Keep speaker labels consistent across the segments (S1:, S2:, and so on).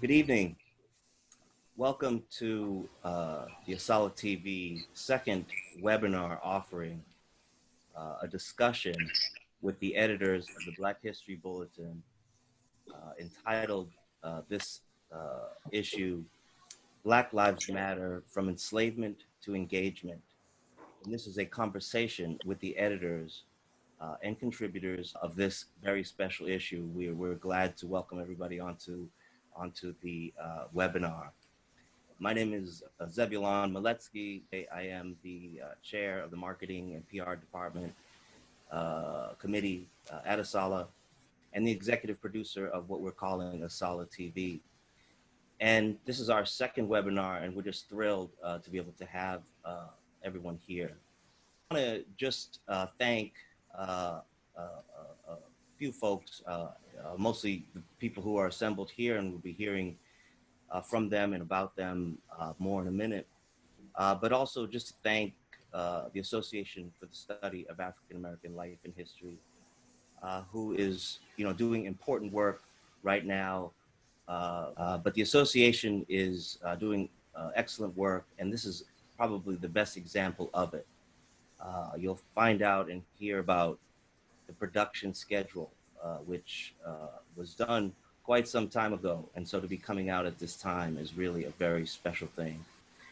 S1: Good evening. Welcome to the ASALH TV second webinar offering a discussion with the editors of the Black History Bulletin entitled this issue, Black Lives Matter from Enslavement to Engagement. And this is a conversation with the editors and contributors of this very special issue. We're glad to welcome everybody onto the webinar. My name is Zebulon Maletsky. I am the chair of the Marketing and PR Department Committee at ASALH and the executive producer of what we're calling ASALH TV. And this is our second webinar, and we're just thrilled to be able to have everyone here. I want to just thank a few folks, mostly the people who are assembled here, and we'll be hearing from them and about them more in a minute, but also just to thank the Association for the Study of African American Life and History, who is doing important work right now, but the association is doing excellent work, and this is probably the best example of it. You'll find out and hear about the production schedule, which was done quite some time ago. And so to be coming out at this time is really a very special thing.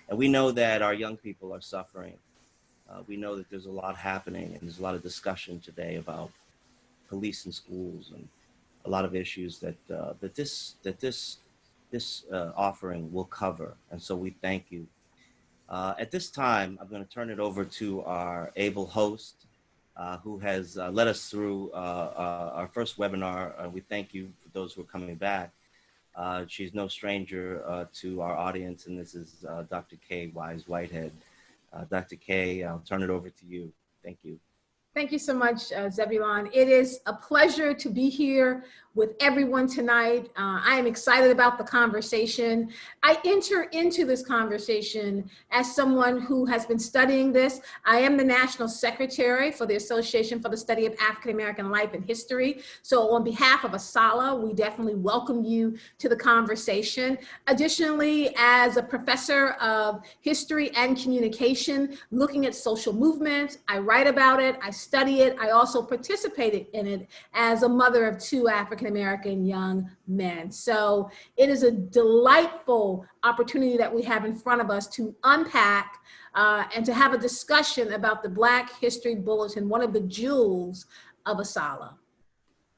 S1: And we know that our young people are suffering. We know that there's a lot happening, and there's a lot of discussion today about police in schools and a lot of issues that this offering will cover. And so we thank you. At this time, I'm going to turn it over to our able host, who has led us through our first webinar. We thank you for those who are coming back. She's no stranger to our audience, and this is Dr. Kay Wise Whitehead. Dr. Kay, I'll turn it over to you. Thank you.
S2: Thank you so much, Zebulon. It is a pleasure to be here with everyone tonight. I am excited about the conversation. I enter into this conversation as someone who has been studying this. I am the National Secretary for the Association for the Study of African American Life and History. So on behalf of ASALH, we definitely welcome you to the conversation. Additionally, as a professor of history and communication, looking at social movements, I write about it, I study it. I also participated in it as a mother of two African-American young men. So it is a delightful opportunity that we have in front of us to unpack and to have a discussion about the Black History Bulletin, one of the jewels of ASALH.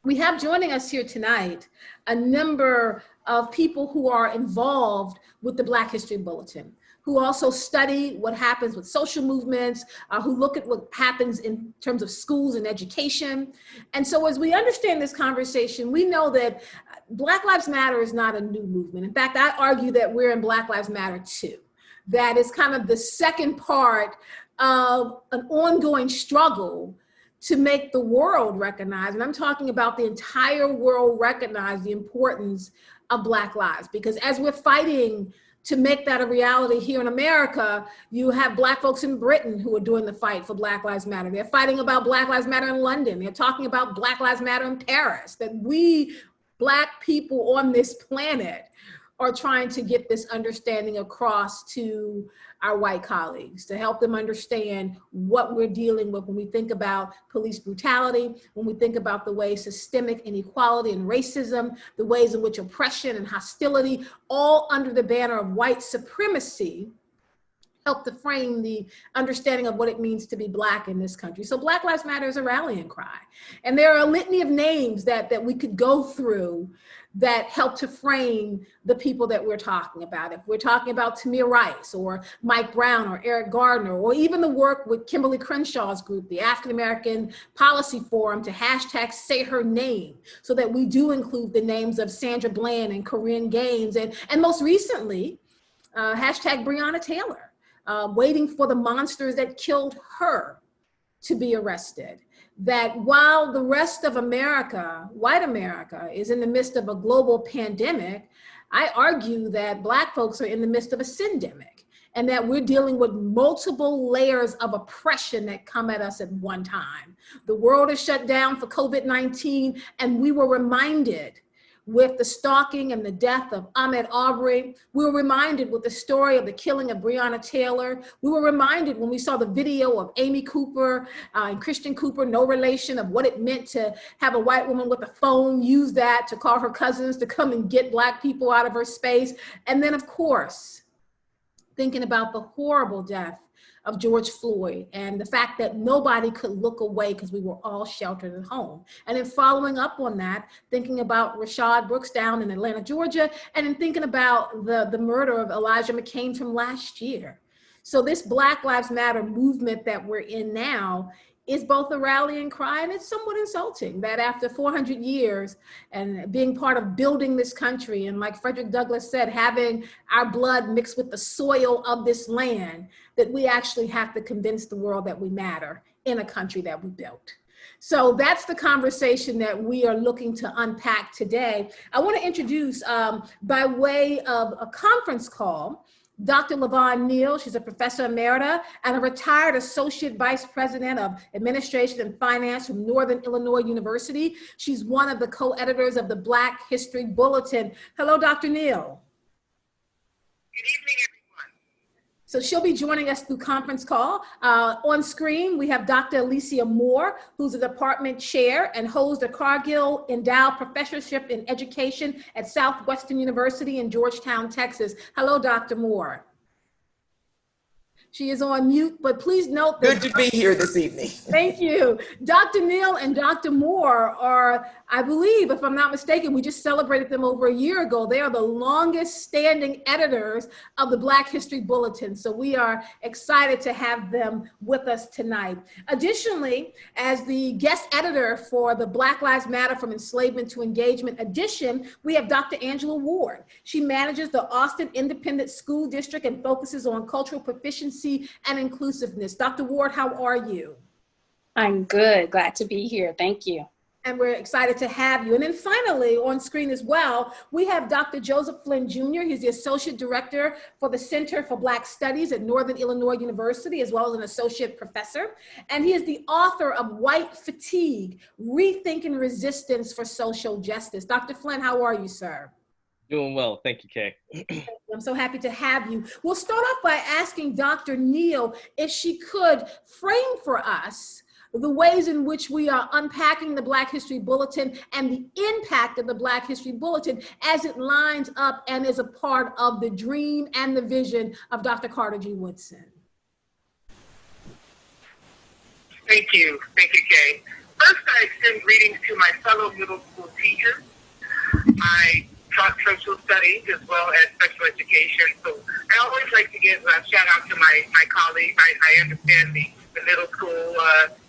S2: We have joining us here tonight a number of people who are involved with the Black History Bulletin, who also study what happens with social movements, who look at what happens in terms of schools and education. And so as we understand this conversation, we know that Black Lives Matter is not a new movement. In fact, I argue that we're in Black Lives Matter too. That is kind of the second part of an ongoing struggle to make the world recognize, and I'm talking about the entire world recognize the importance of Black lives. Because as we're fighting to make that a reality here in America, you have Black folks in Britain who are doing the fight for Black Lives Matter. They're fighting about Black Lives Matter in London. They're talking about Black Lives Matter in Paris, that we Black people on this planet are trying to get this understanding across to our white colleagues, to help them understand what we're dealing with when we think about police brutality, when we think about the way systemic inequality and racism, the ways in which oppression and hostility, all under the banner of white supremacy, help to frame the understanding of what it means to be Black in this country. So Black Lives Matter is a rallying cry. And there are a litany of names that we could go through that help to frame the people that we're talking about. If we're talking about Tamir Rice or Mike Brown or Eric Gardner, or even the work with Kimberly Crenshaw's group, the African American Policy Forum, to hashtag say her name, so that we do include the names of Sandra Bland and Corinne Gaines, and most recently, hashtag Breonna Taylor, waiting for the monsters that killed her to be arrested. That while the rest of America, white America, is in the midst of a global pandemic, I argue that Black folks are in the midst of a syndemic, and that we're dealing with multiple layers of oppression that come at us at one time. The world is shut down for COVID-19, and we were reminded with the stalking and the death of Ahmaud Arbery. We were reminded with the story of the killing of Breonna Taylor. We were reminded when we saw the video of Amy Cooper and Christian Cooper, no relation, of what it meant to have a white woman with a phone use that to call her cousins to come and get Black people out of her space. And then, of course, thinking about the horrible death of George Floyd and the fact that nobody could look away because we were all sheltered at home. And then following up on that, thinking about Rashad Brooks down in Atlanta, Georgia, and then thinking about the murder of Elijah McCain from last year. So this Black Lives Matter movement that we're in now is both a rallying cry, and it's somewhat insulting that after 400 years and being part of building this country, and like Frederick Douglass said, having our blood mixed with the soil of this land, that we actually have to convince the world that we matter in a country that we built. So that's the conversation that we are looking to unpack today. I want to introduce, by way of a conference call, Dr. LaVon Neal. She's a professor emerita and a retired associate vice president of administration and finance from Northern Illinois University. She's one of the co-editors of the Black History Bulletin. Hello, Dr. Neal.
S3: Good evening, everyone.
S2: So she'll be joining us through conference call. On screen, we have Dr. Alicia Moore, who's a department chair and holds the Cargill Endowed Professorship in Education at Southwestern University in Georgetown, Texas. Hello, Dr. Moore. She is on mute, but please note that—
S3: Good to be here this evening.
S2: Thank you. Dr. Neal and Dr. Moore are, I believe, if I'm not mistaken, we just celebrated them over a year ago. They are the longest standing editors of the Black History Bulletin. So we are excited to have them with us tonight. Additionally, as the guest editor for the Black Lives Matter from Enslavement to Engagement edition, we have Dr. Angela Ward. She manages the Austin Independent School District and focuses on cultural proficiency and inclusiveness. Dr. Ward, how are you?
S4: I'm good. Glad to be here. Thank you.
S2: And we're excited to have you. And then finally, on screen as well, we have Dr. Joseph Flynn Jr. He's the Associate Director for the Center for Black Studies at Northern Illinois University, as well as an Associate Professor. And he is the author of White Fatigue, Rethinking Resistance for Social Justice. Dr. Flynn, how are you, sir?
S5: Doing well. Thank you, Kay.
S2: I'm so happy to have you. We'll start off by asking Dr. Neal if she could frame for us the ways in which we are unpacking the Black History Bulletin and the impact of the Black History Bulletin as it lines up and is a part of the dream and the vision of Dr. Carter G. Woodson.
S3: Thank you, Kay. First, I extend greetings to my fellow middle school teachers. I taught social studies as well as special education, so I always like to give a shout out to my colleagues. I understand the middle school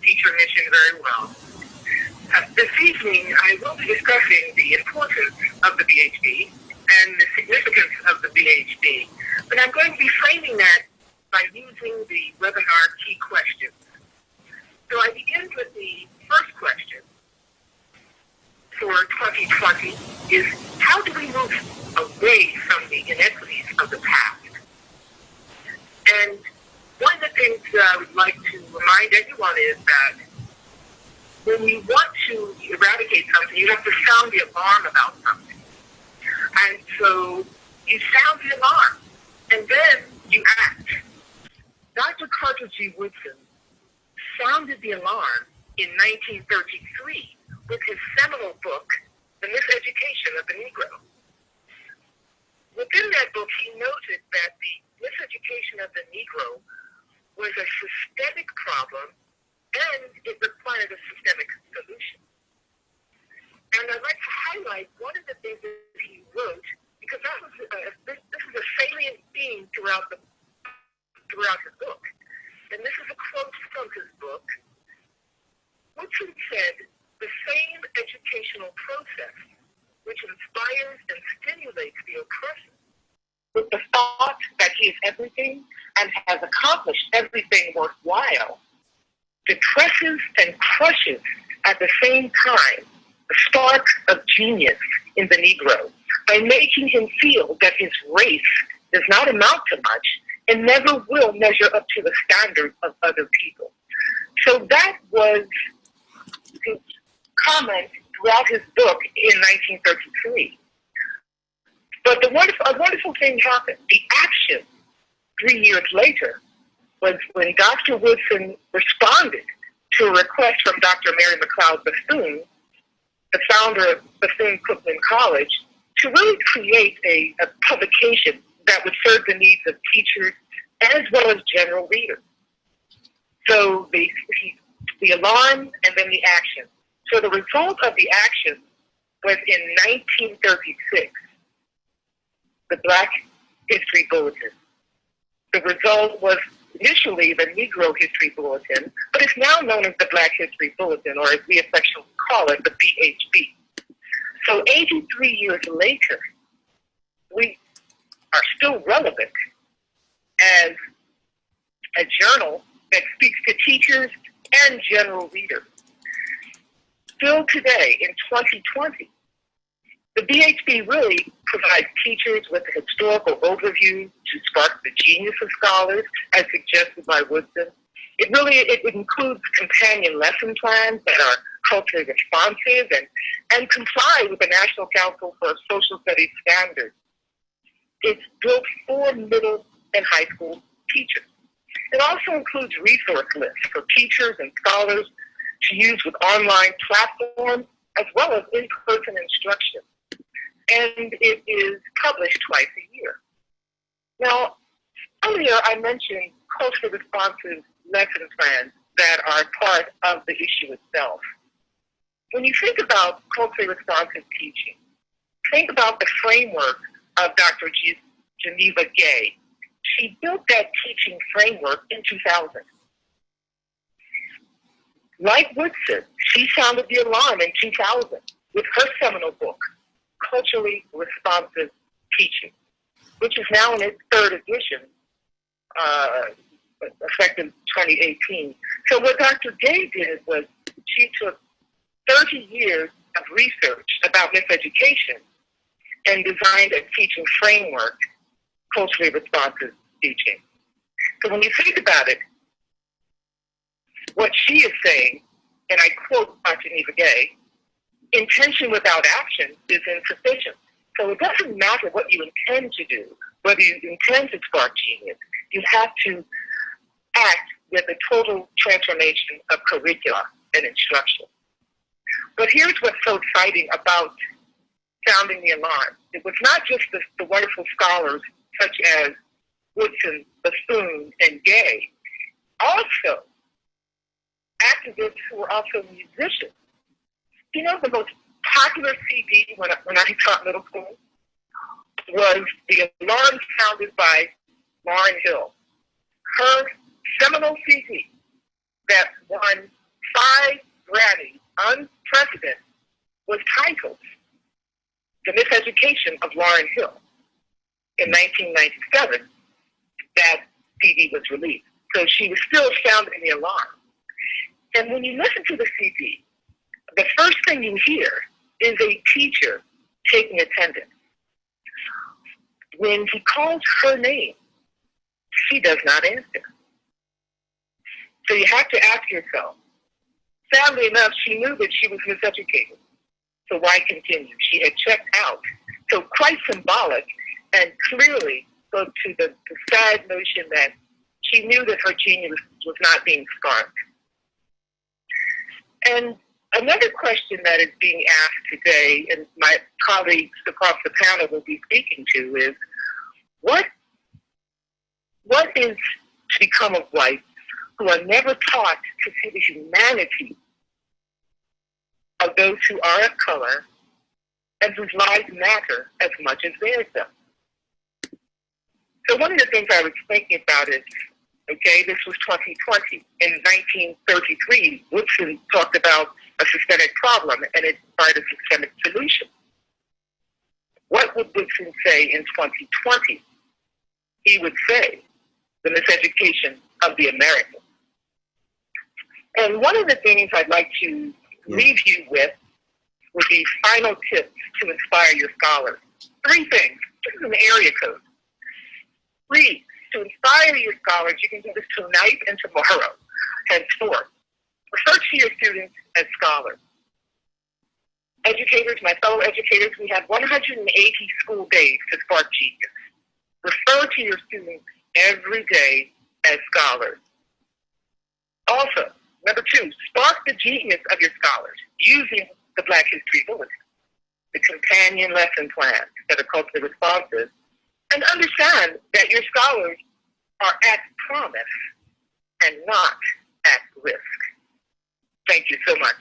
S3: teacher mission very well. This evening, I will be discussing the importance of the BHB and the significance of the BHB, but I'm going to be framing that by using the webinar key questions. So I begin with the first question for 2020 is, how do we move away from the inequities of the past? And one of the things that I would like to remind everyone is that when you want to eradicate something, you have to sound the alarm about something. And so you sound the alarm, and then you act. Dr. Carter G. Woodson sounded the alarm in 1933 with his seminal book, The Miseducation of the Negro. Within that book, he noted that the miseducation of the Negro was a systemic problem and it required a systemic solution. And I'd like to highlight one of the things that he wrote, because that was this is a salient theme throughout his book. And this is a quote from his book. Woodson said, "The same educational process which inspires and stimulates the oppressor with the thought that he is everything and has accomplished everything worthwhile, depresses and crushes at the same time the spark of genius in the Negro by making him feel that his race does not amount to much and never will measure up to the standards of other people." So that was his comment throughout his book in 1933. But a wonderful thing happened. The action 3 years later was when Dr. Woodson responded to a request from Dr. Mary McLeod Bethune, the founder of Bethune-Cookman College, to really create a publication that would serve the needs of teachers as well as general readers. So the alarm and then the action. So the result of the action was in 1936, the Black History Bulletin. The result was initially the Negro History Bulletin, but it's now known as the Black History Bulletin, or as we affectionately call it, the BHB. So 83 years later, we are still relevant as a journal that speaks to teachers and general readers. Still today, in 2020, the BHB really provides teachers with a historical overview to spark the genius of scholars, as suggested by Woodson. It includes companion lesson plans that are culturally responsive and comply with the National Council for Social Studies standards. It's built for middle and high school teachers. It also includes resource lists for teachers and scholars to use with online platforms as well as in-person instruction. And it is published twice a year. Now, earlier I mentioned culturally responsive lesson plans that are part of the issue itself. When you think about culturally responsive teaching, think about the framework of Dr. Geneva Gay. She built that teaching framework in 2000. Like Woodson, she sounded the alarm in 2000 with her seminal book, Culturally Responsive Teaching, which is now in its third edition, effective 2018. So what Dr. Gay did was she took 30 years of research about miseducation and designed a teaching framework, culturally responsive teaching. So when you think about it, what she is saying, and I quote Dr. Geneva Gay, intention without action is insufficient. So it doesn't matter what you intend to do, whether you intend to spark genius, you have to act with a total transformation of curricula and instruction. But here's what's so exciting about sounding the alarm. It was not just the wonderful scholars such as Woodson, Bethune, and Gay, also activists who were also musicians. You know, the most popular CD when I taught middle school was The Alarm Sounded by Lauryn Hill. Her seminal CD that won 5 Grammys, unprecedented, was titled The Miseducation of Lauryn Hill. In 1997, that CD was released. So she was still sounding the alarm. And when you listen to the CD, the first thing you hear is a teacher taking attendance. When he calls her name, she does not answer. So you have to ask yourself, sadly enough, she knew that she was miseducated. So why continue? She had checked out. So quite symbolic and clearly spoke to the sad notion that she knew that her genius was not being sparked. And another question that is being asked today, and my colleagues across the panel will be speaking to, is what is to become of whites who are never taught to see the humanity of those who are of color and whose lives matter as much as theirs do? So one of the things I was thinking about is, okay, this was 2020. In 1933, Woodson talked about a systemic problem and it required a systemic solution. What would Woodson say in 2020? He would say, the miseducation of the Americans. And one of the things I'd like to leave you with would be final tips to inspire your scholars. 3 things. This is an area code. Read. To inspire your scholars, you can do this tonight and tomorrow, henceforth. Refer to your students as scholars. educators, my fellow educators, we have 180 school days to spark genius. Refer to your students every day as scholars. Also, number 2, spark the genius of your scholars using the Black History Bulletin, the companion lesson plans that are culturally responsive, and understand that your scholars are at promise and not at risk. Thank you so much.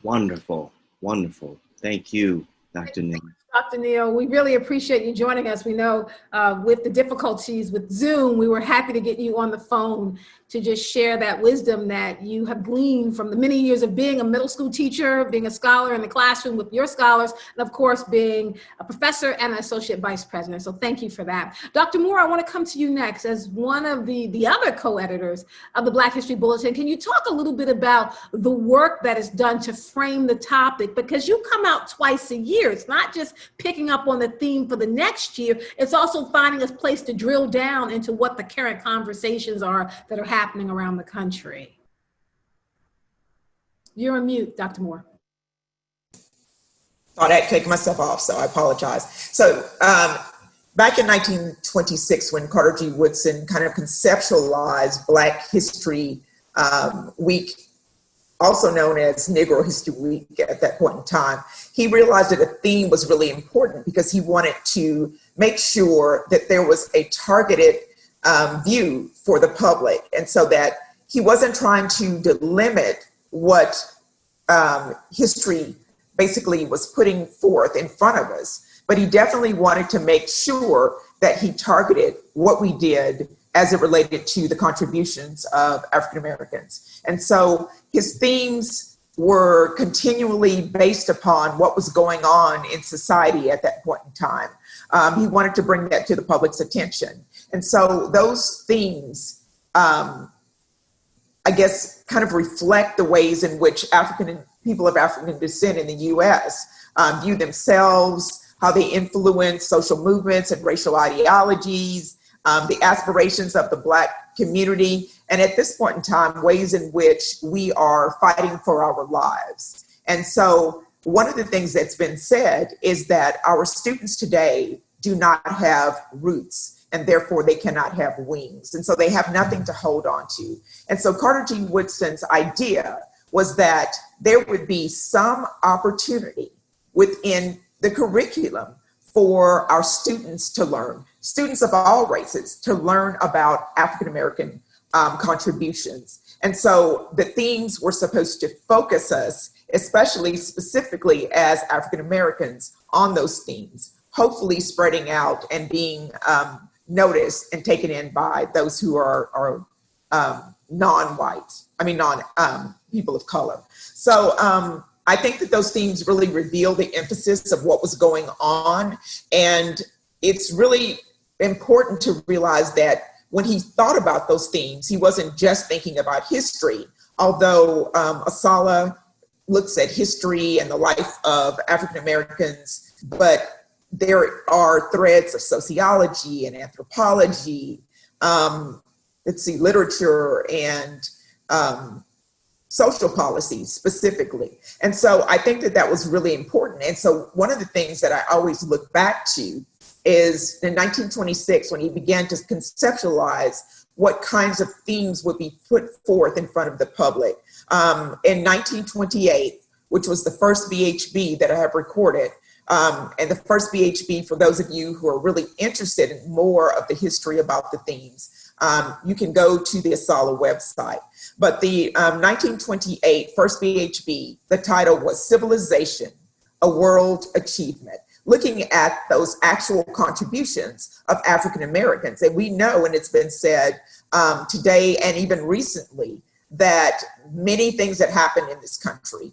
S1: Wonderful, wonderful. Thank you, Dr. Neal.
S2: Dr. Neal, we really appreciate you joining us. We know with the difficulties with Zoom, we were happy to get you on the phone to just share that wisdom that you have gleaned from the many years of being a middle school teacher, being a scholar in the classroom with your scholars, and of course, being a professor and an associate vice president. So thank you for that. Dr. Moore, I want to come to you next as one of the other co-editors of the Black History Bulletin. Can you talk a little bit about the work that is done to frame the topic? Because you come out twice a year. It's not just picking up on the theme for the next year, it's also finding a place to drill down into what the current conversations are that are happening around the country. You're on mute, Dr. Moore.
S6: Thought I'd take myself off, so I apologize. So back in 1926, when Carter G. Woodson kind of conceptualized Black History Week, also known as Negro History Week at that point in time, he realized that a theme was really important because he wanted to make sure that there was a targeted view for the public. And so that he wasn't trying to delimit what history basically was putting forth in front of us, but he definitely wanted to make sure that he targeted what we did as it related to the contributions of African Americans. And so his themes were continually based upon what was going on in society at that point in time. He wanted to bring that to the public's attention. And so those themes, I guess, kind of reflect the ways in which people of African descent in the US view themselves, how they influence social movements and racial ideologies, the aspirations of the Black community, and at this point in time, ways in which we are fighting for our lives. And so one of the things that's been said is that our students today do not have roots, and therefore they cannot have wings. And so they have nothing to hold on to. And so Carter G. Woodson's idea was that there would be some opportunity within the curriculum for our students to learn, students of all races, to learn about African-American contributions. And so the themes were supposed to focus us, especially specifically as African-Americans, on those themes, hopefully spreading out and being noticed and taken in by those who are people of color. So I think that those themes really reveal the emphasis of what was going on. And it's really important to realize that when he thought about those themes, he wasn't just thinking about history, although ASALH looks at history and the life of African Americans, but there are threads of sociology and anthropology, literature and social policy specifically. And so I think that that was really important. And so one of the things that I always look back to is in 1926, when he began to conceptualize what kinds of themes would be put forth in front of the public. In 1928, which was the first BHB that I have recorded, and the first BHB, for those of you who are really interested in more of the history about the themes, you can go to the ASALH website. But the 1928 first BHB, the title was Civilization, a World Achievement, looking at those actual contributions of African Americans. And we know, and it's been said today and even recently, that many things that happen in this country,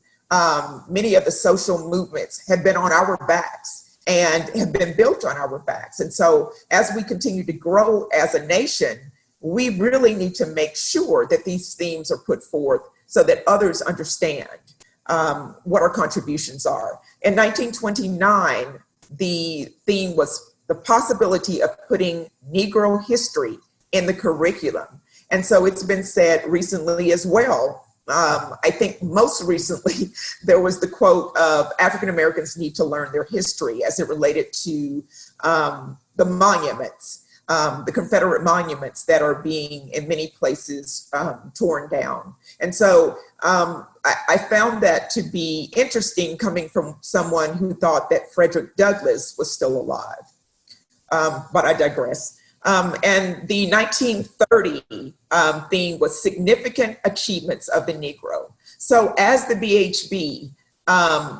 S6: many of the social movements have been on our backs and have been built on our backs. And so as we continue to grow as a nation, we really need to make sure that these themes are put forth so that others understand what our contributions are. In 1929, the theme was the possibility of putting Negro history in the curriculum. And so it's been said recently as well I think most recently there was the quote of African Americans need to learn their history as it related to the monuments, the Confederate monuments that are being in many places torn down. And so I found that to be interesting coming from someone who thought that Frederick Douglass was still alive. But I digress. And the 1930 theme was significant achievements of the Negro. So as the BHB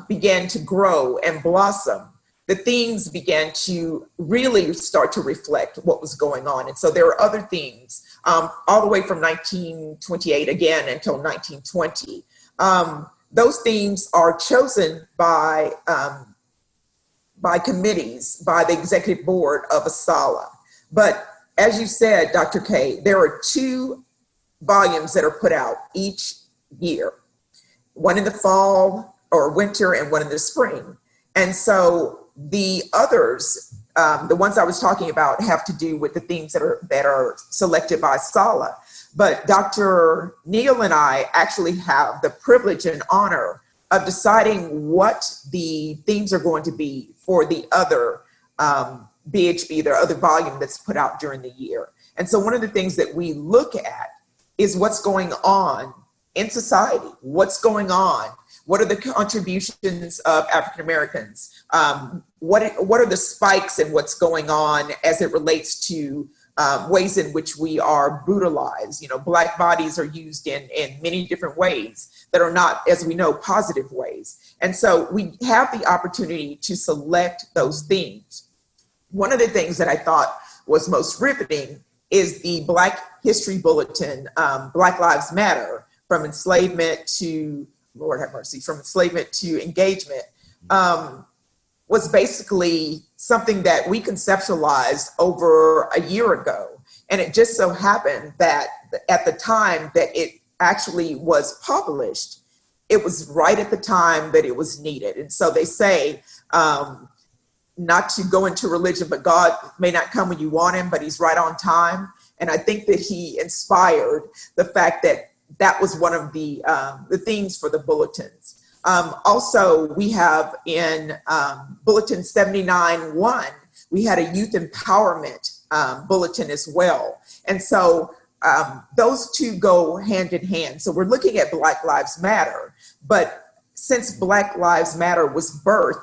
S6: began to grow and blossom, the themes began to really start to reflect what was going on. And so there are other themes all the way from 1928 again until 1920. Those themes are chosen by committees, by the executive board of ASALH. But as you said, Dr. K, there are 2 volumes that are put out each year, one in the fall or winter and one in the spring. And so the others, the ones I was talking about, have to do with the themes that are selected by ASALH. But Dr. Neal and I actually have the privilege and honor of deciding what the themes are going to be for the other BHB, their other volume that's put out during the year. And so one of the things that we look at is what's going on in society, what's going on, what are the contributions of African Americans, what are the spikes in what's going on as it relates to ways in which we are brutalized. You know, Black bodies are used in many different ways that are not, as we know, positive ways. And so we have the opportunity to select those themes. One of the things that I thought was most riveting is the Black History Bulletin, Black Lives Matter, from enslavement to, Lord have mercy, from enslavement to engagement, was basically something that we conceptualized over a year ago. And it just so happened that at the time that it actually was published, it was right at the time that it was needed. And so they say, not to go into religion, but God may not come when you want him, but he's right on time. And I think that he inspired the fact that that was one of the themes for the bulletins. Also, we have in Bulletin 79-1, we had a youth empowerment bulletin as well. And so those 2 go hand in hand. So we're looking at Black Lives Matter, but since Black Lives Matter was birthed,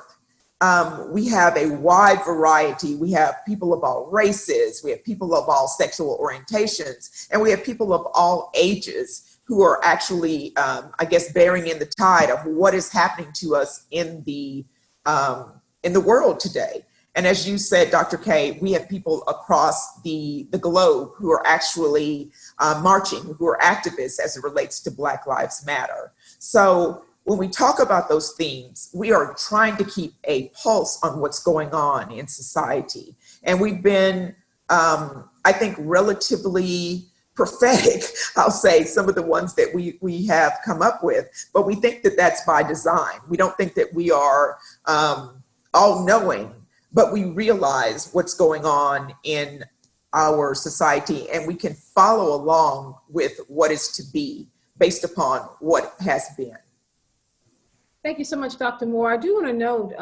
S6: we have a wide variety. We have people of all races, we have people of all sexual orientations, and we have people of all ages who are actually, I guess, bearing in the tide of what is happening to us in the world today. And as you said, Dr. K, we have people across the globe who are actually marching, who are activists as it relates to Black Lives Matter. So when we talk about those themes, we are trying to keep a pulse on what's going on in society. And we've been, I think, relatively prophetic, I'll say, some of the ones that we have come up with, but we think that that's by design. We don't think that we are all-knowing, but we realize what's going on in our society, and we can follow along with what is to be based upon what has been.
S2: Thank you so much, Dr. Moore. I do want to note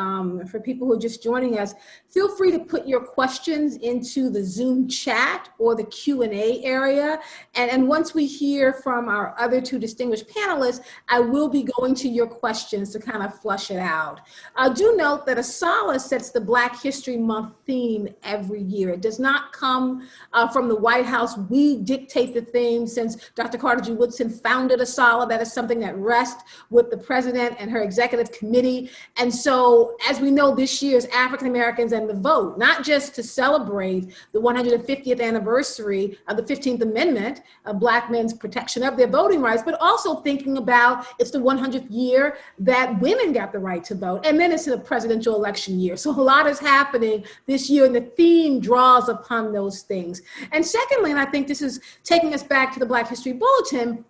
S2: for people who are just joining us, feel free to put your questions into the Zoom chat or the Q&A area. And once we hear from our other 2 distinguished panelists, I will be going to your questions to kind of flush it out. Do note that ASALH sets the Black History Month theme every year. It does not come from the White House. We dictate the theme. Since Dr. Carter G. Woodson founded ASALH, that is something that rests with the president and her executive committee. And so, as we know, this year's African Americans and the vote, not just to celebrate the 150th anniversary of the 15th Amendment of Black men's protection of their voting rights, but also thinking about it's the 100th year that women got the right to vote. And then it's a presidential election year. So a lot is happening this year, and the theme draws upon those things. And secondly, and I think this is taking us back to the Black History Bulletin,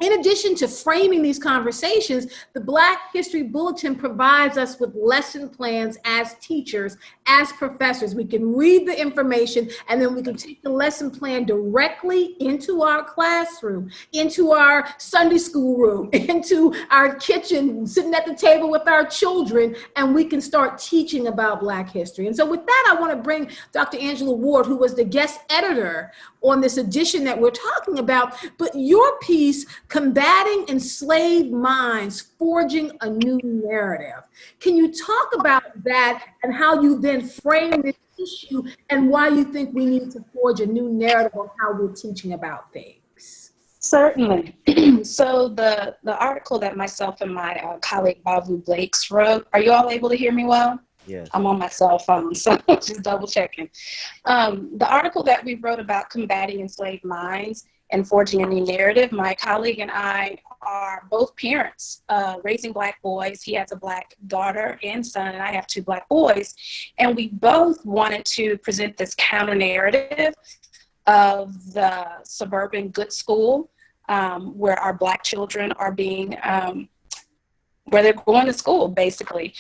S2: In addition to framing these conversations, the Black History Bulletin provides us with lesson plans as teachers, as professors. We can read the information and then we can take the lesson plan directly into our classroom, into our Sunday school room, into our kitchen, sitting at the table with our children, and we can start teaching about Black history. And so with that, I want to bring Dr. Angela Ward, who was the guest editor on this edition that we're talking about, but your piece, Combating Enslaved Minds, Forging a New Narrative. Can you talk about that and how you then frame this issue and why you think we need to forge a new narrative on how we're teaching about things?
S4: Certainly. So the article that myself and my colleague Bavu Blakes wrote, are you all able to hear me well?
S1: Yes.
S4: I'm on my cell phone, so just double checking. The article that we wrote about combating enslaved minds and forging a new narrative, my colleague and I are both parents raising Black boys. He has a Black daughter and son, and I have 2 Black boys. And we both wanted to present this counter narrative of the suburban good school where our Black children are being where they're going to school, basically.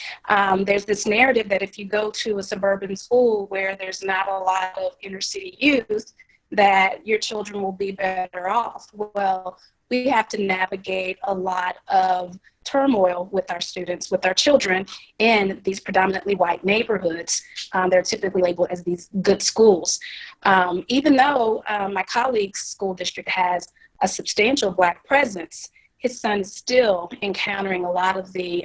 S4: There's this narrative that if you go to a suburban school where there's not a lot of inner city youth, that your children will be better off. Well, we have to navigate a lot of turmoil with our students, with our children in these predominantly white neighborhoods. They're typically labeled as these good schools. Even though my colleague's school district has a substantial Black presence, his son is still encountering a lot of the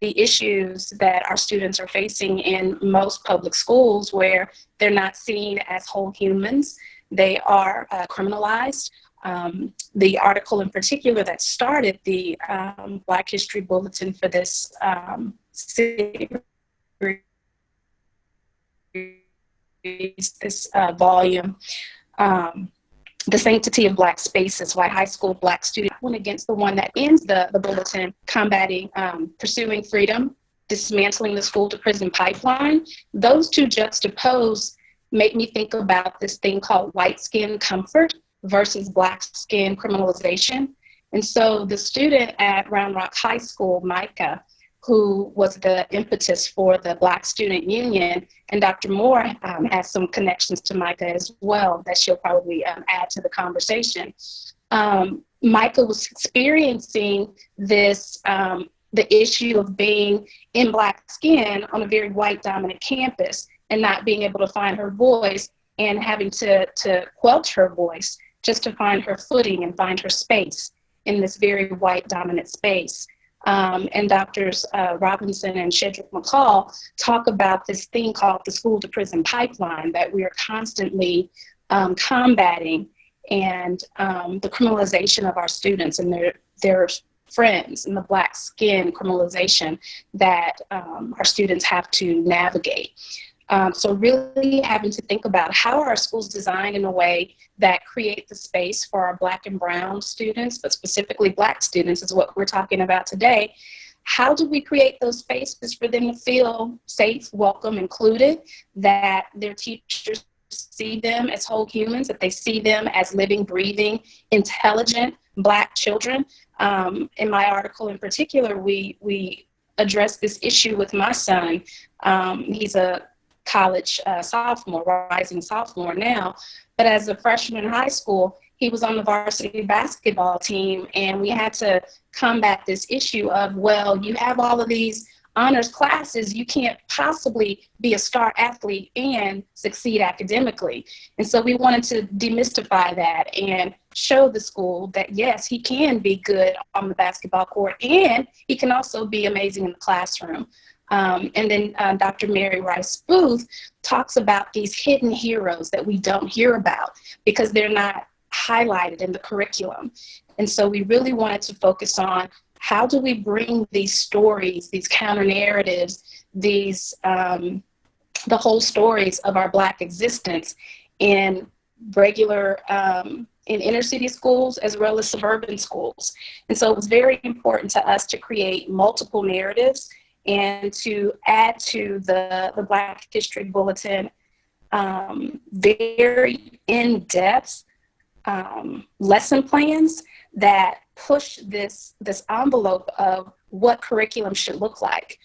S4: issues that our students are facing in most public schools, where they're not seen as whole humans. They are criminalized. The article in particular that started the Black History Bulletin for this series, this volume, The Sanctity of Black Spaces, Why High School Black Students went against the one that ends the bulletin, Combating Pursuing Freedom, Dismantling the School to Prison Pipeline. Those 2 juxtaposed make me think about this thing called white skin comfort versus Black skin criminalization. And so the student at Round Rock High School, Micah, who was the impetus for the Black Student Union, and Dr. Moore has some connections to Micah as well that she'll probably add to the conversation. Micah was experiencing this, the issue of being in Black skin on a very white dominant campus and not being able to find her voice and having to quelch her voice just to find her footing and find her space in this very white dominant space. And Doctors Robinson and Shedrick McCall talk about this thing called the school to prison pipeline that we are constantly combating, and the criminalization of our students and their friends, and the Black skin criminalization that our students have to navigate. So really having to think about how are our schools designed in a way that create the space for our Black and brown students, but specifically Black students is what we're talking about today. How do we create those spaces for them to feel safe, welcome, included, that their teachers see them as whole humans, that they see them as living, breathing, intelligent Black children? In my article in particular, we address this issue with my son. He's a college sophomore, rising sophomore now, but as a freshman in high school, he was on the varsity basketball team, and we had to combat this issue of, well, you have all of these honors classes, you can't possibly be a star athlete and succeed academically. And so we wanted to demystify that and show the school that, yes, he can be good on the basketball court and he can also be amazing in the classroom. And then Dr. Mary Rice Booth talks about these hidden heroes that we don't hear about because they're not highlighted in the curriculum. And so we really wanted to focus on how do we bring these stories, these counter narratives, these the whole stories of our Black existence in regular in inner city schools as well as suburban schools. And so it was very important to us to create multiple narratives and to add to the Black History Bulletin very in-depth lesson plans that push this envelope of what curriculum should look like.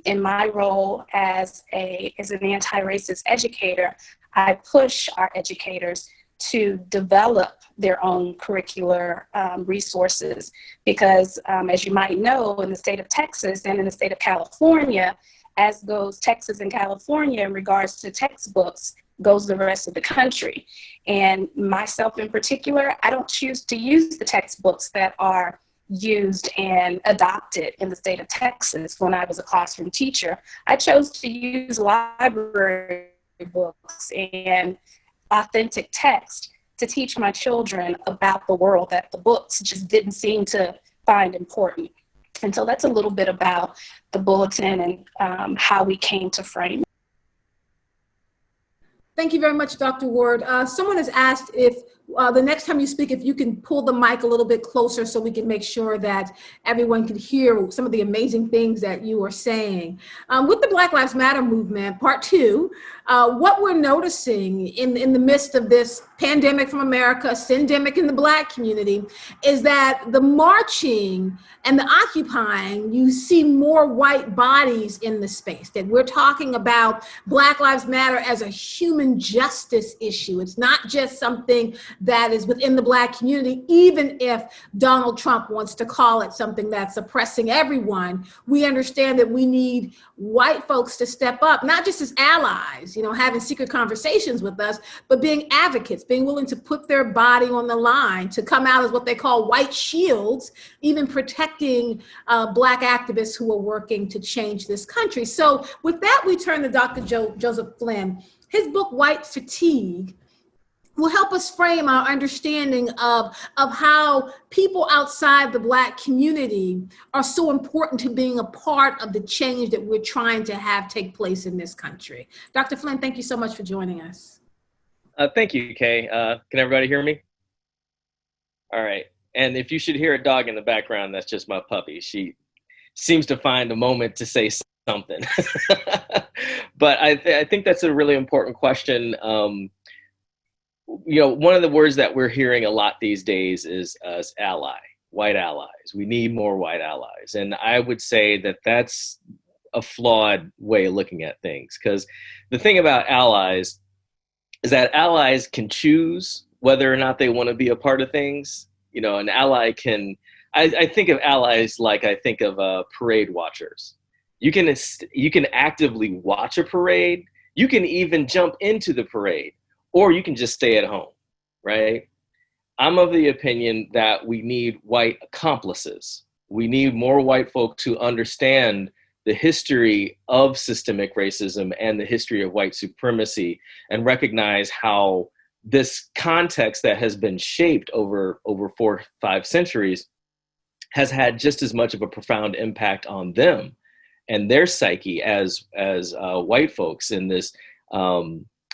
S4: In my role as an anti-racist educator, I push our educators to develop their own curricular resources because, as you might know, in the state of Texas and in the state of California, as goes Texas and California in regards to textbooks, goes the rest of the country. And myself in particular, I don't choose to use the textbooks that are used and adopted in the state of Texas. When I was a classroom teacher, I chose to use library books and authentic text to teach my children about the world that the books just didn't seem to find important. And so that's a little bit about the Bulletin and how we came to frame it.
S2: Thank you very much, Dr. Ward. Someone has asked if the next time you speak, if you can pull the mic a little bit closer so we can make sure that everyone can hear some of the amazing things that you are saying. With the Black Lives Matter movement, part 2, what we're noticing in the midst of this pandemic from America, syndemic in the Black community, is that the marching and the occupying, you see more white bodies in the space, that we're talking about Black Lives Matter as a human justice issue. It's not just something that is within the Black community, even if Donald Trump wants to call it something that's oppressing everyone. We understand that we need white folks to step up, not just as allies, having secret conversations with us, but being advocates, being willing to put their body on the line, to come out as what they call white shields, even protecting Black activists who are working to change this country. So with that, we turn to Dr. Joseph Flynn. His book, White Fatigue, will help us frame our understanding of how people outside the Black community are so important to being a part of the change that we're trying to have take place in this country. Dr. Flynn, thank you so much for joining us.
S5: Thank you, Kay. Can everybody hear me? All right. And if you should hear a dog in the background, that's just my puppy. She seems to find a moment to say something. But I think that's a really important question. One of the words that we're hearing a lot these days is ally, white allies. We need more white allies. And I would say that that's a flawed way of looking at things, because the thing about allies is that allies can choose whether or not they want to be a part of things. An ally can, I think of allies like I think of parade watchers. You can actively watch a parade. You can even jump into the parade, or you can just stay at home, right? I'm of the opinion that we need white accomplices. We need more white folk to understand the history of systemic racism and the history of white supremacy, and recognize how this context that has been shaped over 4 or 5 centuries has had just as much of a profound impact on them and their psyche as white folks in this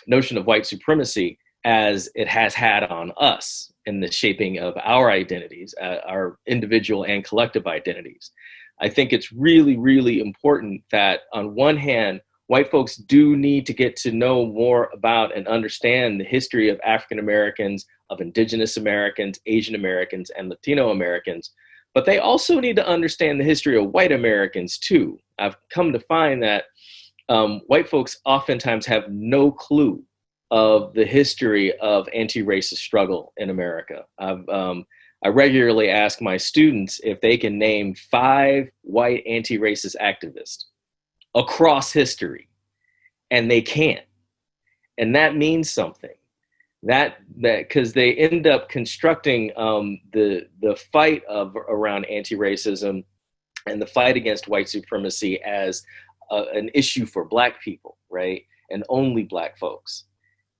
S5: notion of white supremacy as it has had on us in the shaping of our identities, our individual and collective identities. I think it's really, really important that on one hand, white folks do need to get to know more about and understand the history of African Americans, of Indigenous Americans, Asian Americans, and Latino Americans, but they also need to understand the history of white Americans too. I've come to find that white folks oftentimes have no clue of the history of anti-racist struggle in America. I regularly ask my students if they can name 5 white anti-racist activists across history, and they can't. And that means something. That because they end up constructing the fight around anti-racism and the fight against white supremacy as an issue for Black people, right? And only Black folks.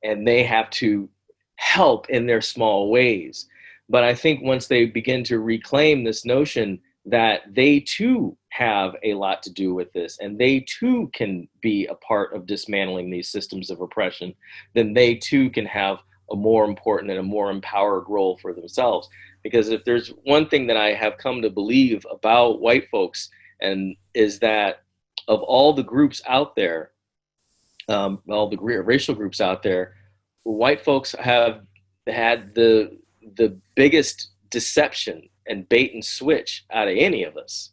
S5: And they have to help in their small ways. But I think once they begin to reclaim this notion that they too have a lot to do with this, and they too can be a part of dismantling these systems of oppression, then they too can have a more important and a more empowered role for themselves. Because if there's one thing that I have come to believe about white folks, and is that of all the groups out there, all the racial groups out there, white folks have had the biggest deception and bait and switch out of any of us.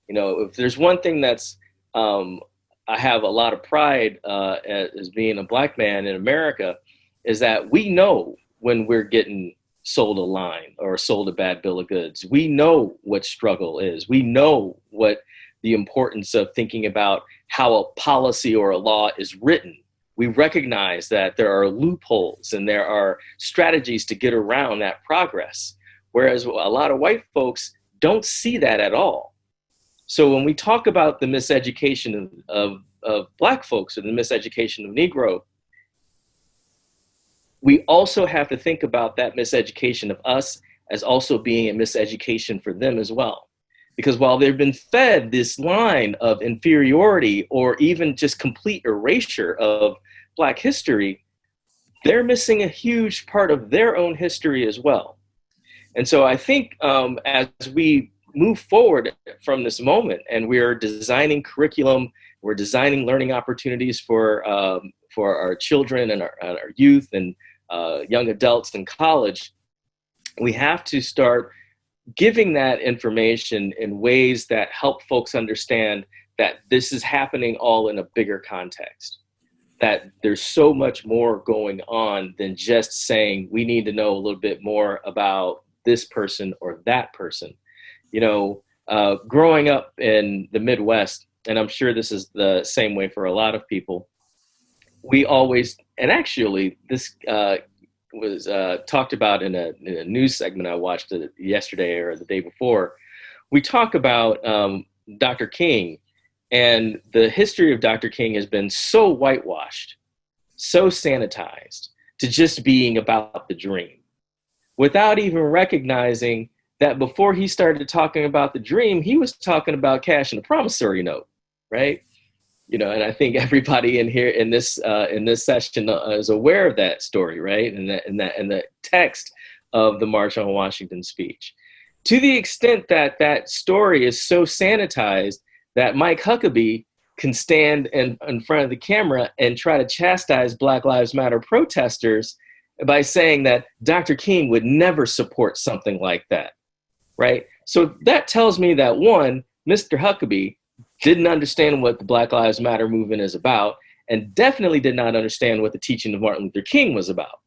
S5: You know, if there's one thing that's I have a lot of pride as being a Black man in America, is that we know when we're getting sold a line or sold a bad bill of goods. We know what struggle is. We know what the importance of thinking about how a policy or a law is written. We recognize that there are loopholes and there are strategies to get around that progress, whereas a lot of white folks don't see that at all. So when we talk about the miseducation of Black folks or the miseducation of Negro, we also have to think about that miseducation of us as also being a miseducation for them as well. Because while they've been fed this line of inferiority or even just complete erasure of Black history, they're missing a huge part of their own history as well. And so I think as we move forward from this moment and we're designing curriculum, we're designing learning opportunities for our children and our youth and young adults in college, we have to start giving that information in ways that help folks understand that this is happening all in a bigger context, that there's so much more going on than just saying we need to know a little bit more about this person or that person. You know, growing up in the Midwest, and I'm sure this is the same way for a lot of people, we always, and actually this was talked about in a news segment I watched yesterday or the day before. We talk about Dr. King, and the history of Dr. King has been so whitewashed, so sanitized to just being about the dream, without even recognizing that before he started talking about the dream, he was talking about cash and a promissory note, right? You know, and I think everybody in here in this session is aware of that story, right? And the text of the March on Washington speech. To the extent that that story is so sanitized that Mike Huckabee can stand in front of the camera and try to chastise Black Lives Matter protesters by saying that Dr. King would never support something like that, right? So that tells me that, one, Mr. Huckabee didn't understand what the Black Lives Matter movement is about, and definitely did not understand what the teaching of Martin Luther King was about.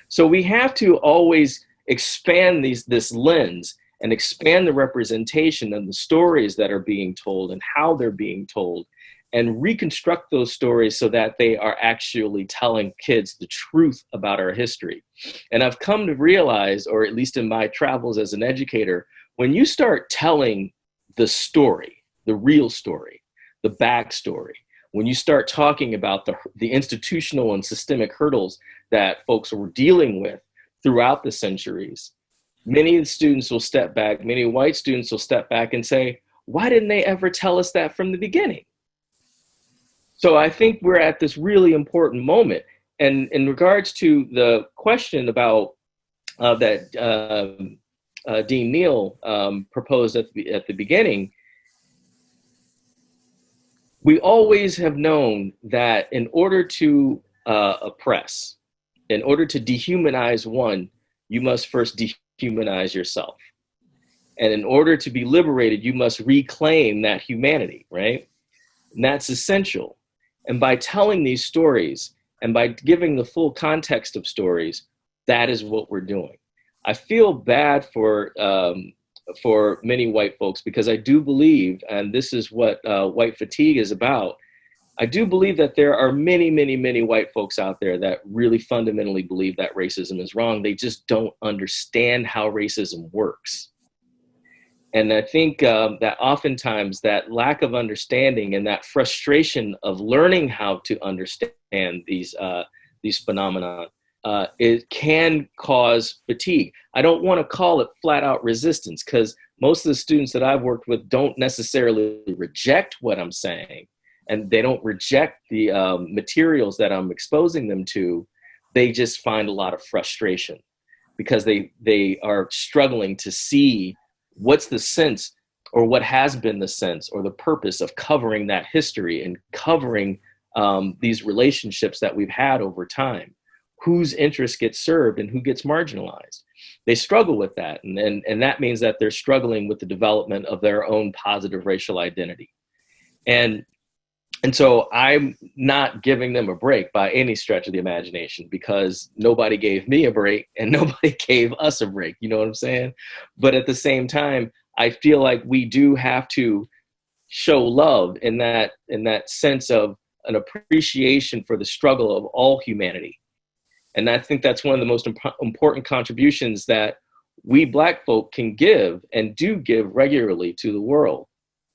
S5: So we have to always expand this lens and expand the representation and the stories that are being told and how they're being told, and reconstruct those stories so that they are actually telling kids the truth about our history. And I've come to realize, or at least in my travels as an educator, when you start telling the story, the real story, the backstory, when you start talking about the institutional and systemic hurdles that folks were dealing with throughout the centuries, many students will step back, many white students will step back and say, why didn't they ever tell us that from the beginning? So I think we're at this really important moment. And in regards to the question about that Dean Neal proposed at the beginning, we always have known that in order to oppress, in order to dehumanize one, you must first dehumanize yourself. And in order to be liberated, you must reclaim that humanity, right? And that's essential. And by telling these stories and by giving the full context of stories, that is what we're doing. I feel bad for many white folks, because I do believe, and this is what white fatigue is about, I do believe that there are many, many, many white folks out there that really fundamentally believe that racism is wrong. They just don't understand how racism works. And I think that oftentimes that lack of understanding and that frustration of learning how to understand these phenomena, it can cause fatigue. I don't want to call it flat out resistance, because most of the students that I've worked with don't necessarily reject what I'm saying, and they don't reject the materials that I'm exposing them to. They just find a lot of frustration because they are struggling to see what's the sense, or what has been the sense or the purpose of covering that history and covering these relationships that we've had over time. whose interests get served and who gets marginalized. They struggle with that. And that means that they're struggling with the development of their own positive racial identity. And so I'm not giving them a break by any stretch of the imagination, because nobody gave me a break and nobody gave us a break. You know what I'm saying? But at the same time, I feel like we do have to show love in that sense of an appreciation for the struggle of all humanity. And I think that's one of the most important contributions that we Black folk can give and do give regularly to the world.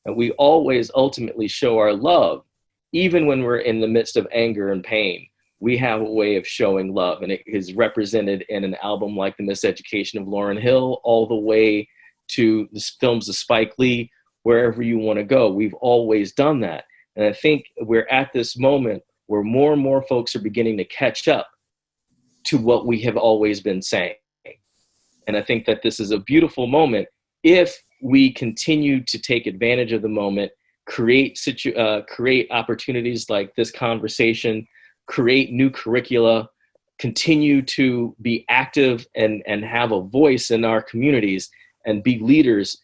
S5: And we always ultimately show our love, even when we're in the midst of anger and pain. We have a way of showing love, and it is represented in an album like The Miseducation of Lauryn Hill, all the way to the films of Spike Lee. Wherever you want to go, we've always done that. And I think we're at this moment where more and more folks are beginning to catch up to what we have always been saying. And I think that this is a beautiful moment if we continue to take advantage of the moment, create opportunities like this conversation, create new curricula, continue to be active and have a voice in our communities and be leaders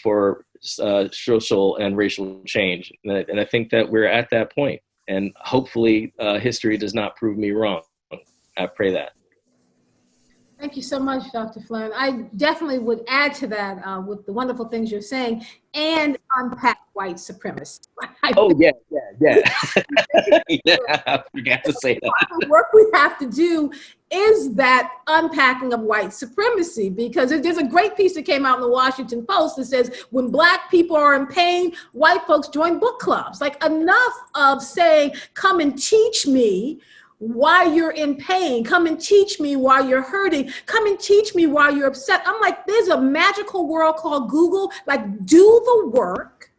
S5: for social and racial change. And I think that we're at that point. And hopefully history does not prove me wrong. I pray that.
S2: Thank you so much, Dr. Flynn. I definitely would add to that with the wonderful things you're saying, and unpack white supremacy.
S5: Oh, yeah. Yeah, I forgot to say that.
S2: The work we have to do is that unpacking of white supremacy, because there's a great piece that came out in the Washington Post that says, when Black people are in pain, white folks join book clubs. Like, enough of saying, come and teach me why you're in pain. Come and teach me why you're hurting. Come and teach me why you're upset. I'm like, there's a magical world called Google. Like, do the work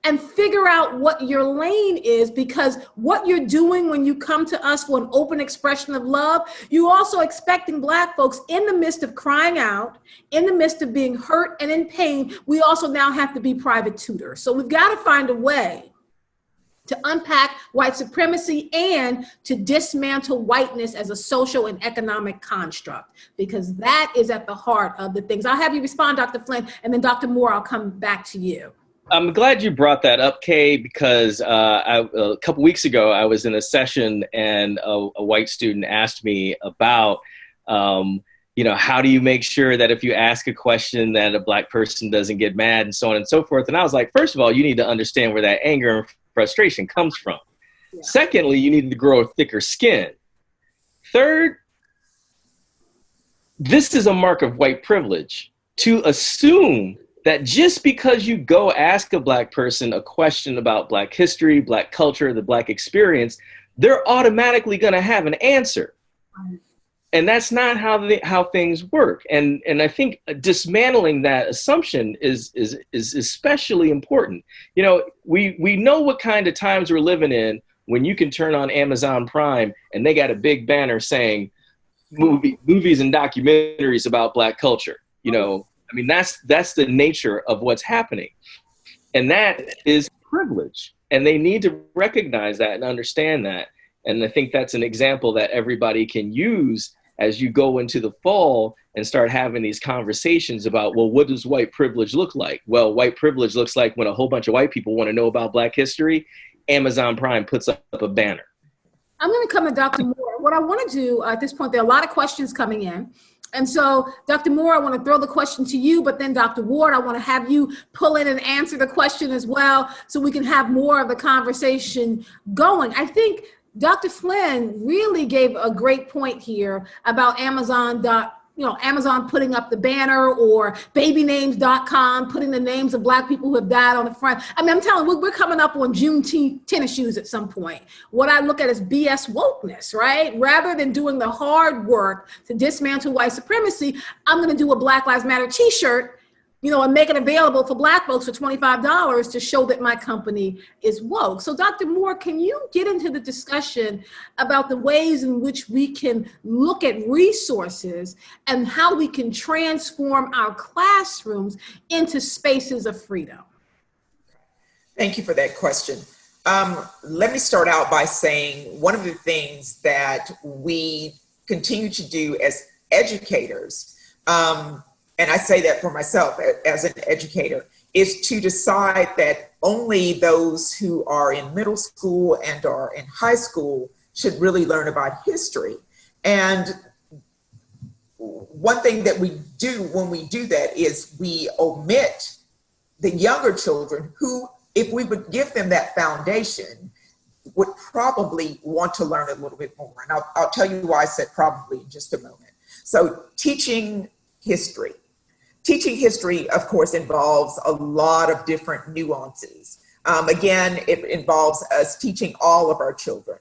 S2: and figure out what your lane is, because what you're doing when you come to us for an open expression of love, you also expecting Black folks in the midst of crying out, in the midst of being hurt and in pain, we also now have to be private tutors. So we've got to find a way to unpack white supremacy and to dismantle whiteness as a social and economic construct, because that is at the heart of the things. I'll have you respond, Dr. Flynn, and then Dr. Moore, I'll come back to you.
S5: I'm glad you brought that up, Kay, because a couple weeks ago, I was in a session and a white student asked me about, how do you make sure that if you ask a question that a Black person doesn't get mad and so on and so forth. And I was like, first of all, you need to understand where that anger and frustration comes from. Yeah. Secondly, you need to grow a thicker skin. Third, this is a mark of white privilege to assume that just because you go ask a Black person a question about Black history, Black culture, the Black experience, they're automatically going to have an answer. And that's not how things work. And I think dismantling that assumption is especially important. We know what kind of times we're living in when you can turn on Amazon Prime and they got a big banner saying movies and documentaries about Black culture. That's the nature of what's happening. And that is privilege. And they need to recognize that and understand that. And I think that's an example that everybody can use as you go into the fall and start having these conversations about, well, what does white privilege look like? Well, white privilege looks like when a whole bunch of white people want to know about Black history, Amazon Prime puts up a banner.
S2: I'm going to come to Dr. Moore. What I want to do at this point, there are a lot of questions coming in. And so, Dr. Moore, I want to throw the question to you, but then Dr. Ward, I want to have you pull in and answer the question as well, so we can have more of the conversation going. I think Dr. Flynn really gave a great point here about Amazon putting up the banner, or babynames.com putting the names of Black people who have died on the front. I mean, I'm telling you, we're coming up on Juneteenth tennis shoes at some point. What I look at is BS wokeness, right? Rather than doing the hard work to dismantle white supremacy, I'm going to do a Black Lives Matter t-shirt, and make it available for Black folks for $25 to show that my company is woke. So Dr. Moore, can you get into the discussion about the ways in which we can look at resources and how we can transform our classrooms into spaces of freedom?
S6: Thank you for that question. Let me start out by saying one of the things that we continue to do as educators, and I say that for myself as an educator, is to decide that only those who are in middle school and are in high school should really learn about history. And one thing that we do when we do that is we omit the younger children who, if we would give them that foundation, would probably want to learn a little bit more. And I'll tell you why I said probably in just a moment. So teaching history. Teaching history, of course, involves a lot of different nuances. Again, it involves us teaching all of our children.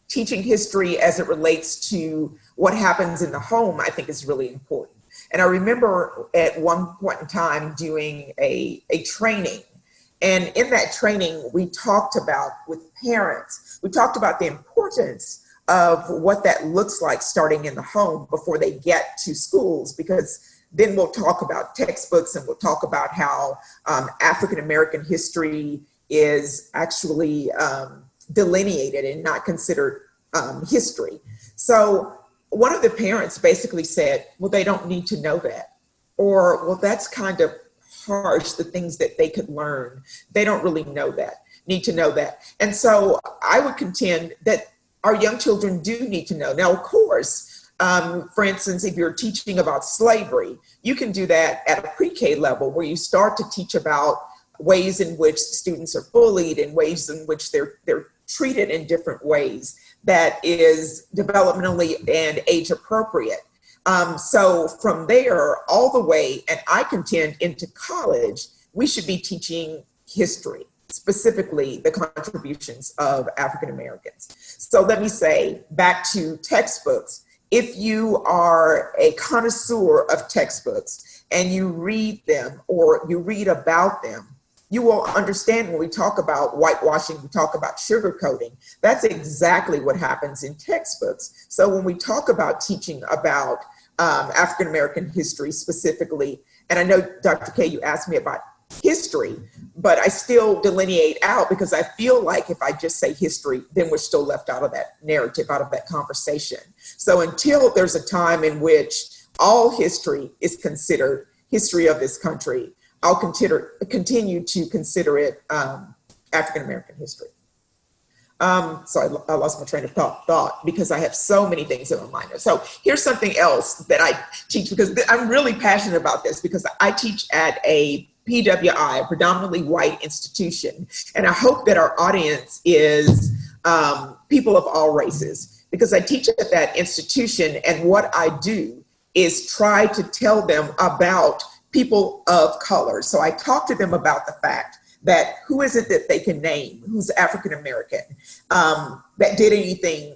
S6: Teaching history as it relates to what happens in the home, I think, is really important. And I remember at one point in time doing a training. And in that training, we talked about, with parents, we talked about the importance of what that looks like starting in the home before they get to schools, because then we'll talk about textbooks and we'll talk about how African-American history is actually delineated and not considered history. So one of the parents basically said, well, they don't need to know that. Or, well, that's kind of harsh, the things that they could learn. They don't really need to know that. And so I would contend that our young children do need to know. Now, of course, for instance, if you're teaching about slavery, you can do that at a pre-K level where you start to teach about ways in which students are bullied and ways in which they're treated in different ways that is developmentally and age appropriate. So from there all the way, and I contend into college, we should be teaching history, specifically the contributions of African Americans. So let me say, back to textbooks, if you are a connoisseur of textbooks and you read them or you read about them, you will understand when we talk about whitewashing, we talk about sugarcoating. That's exactly what happens in textbooks. So when we talk about teaching about African-American history specifically, and I know, Dr. K, you asked me about history, but I still delineate out because I feel like if I just say history, then we're still left out of that narrative, out of that conversation. So until there's a time in which all history is considered history of this country, I'll continue to consider it African-American history. So I lost my train of thought because I have so many things in my mind. So here's something else that I teach, because I'm really passionate about this, because I teach at a PWI, a predominantly white institution. And I hope that our audience is people of all races, because I teach at that institution. And what I do is try to tell them about people of color. So I talk to them about the fact that who is it that they can name, who's African-American, that did anything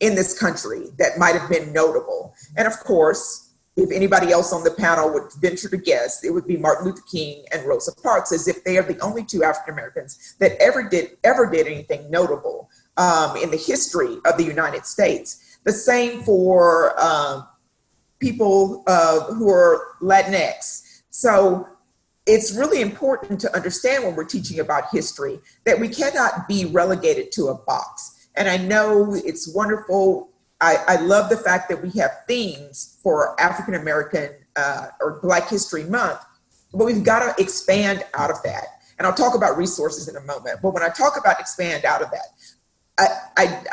S6: in this country that might have been notable. And of course, if anybody else on the panel would venture to guess, it would be Martin Luther King and Rosa Parks, as if they are the only two African-Americans that ever did anything notable in the history of the United States. The same for people who are Latinx. So it's really important to understand when we're teaching about history that we cannot be relegated to a box. And I know it's wonderful. I love the fact that we have themes for African American or Black History Month, but we've got to expand out of that. And I'll talk about resources in a moment. But when I talk about expand out of that,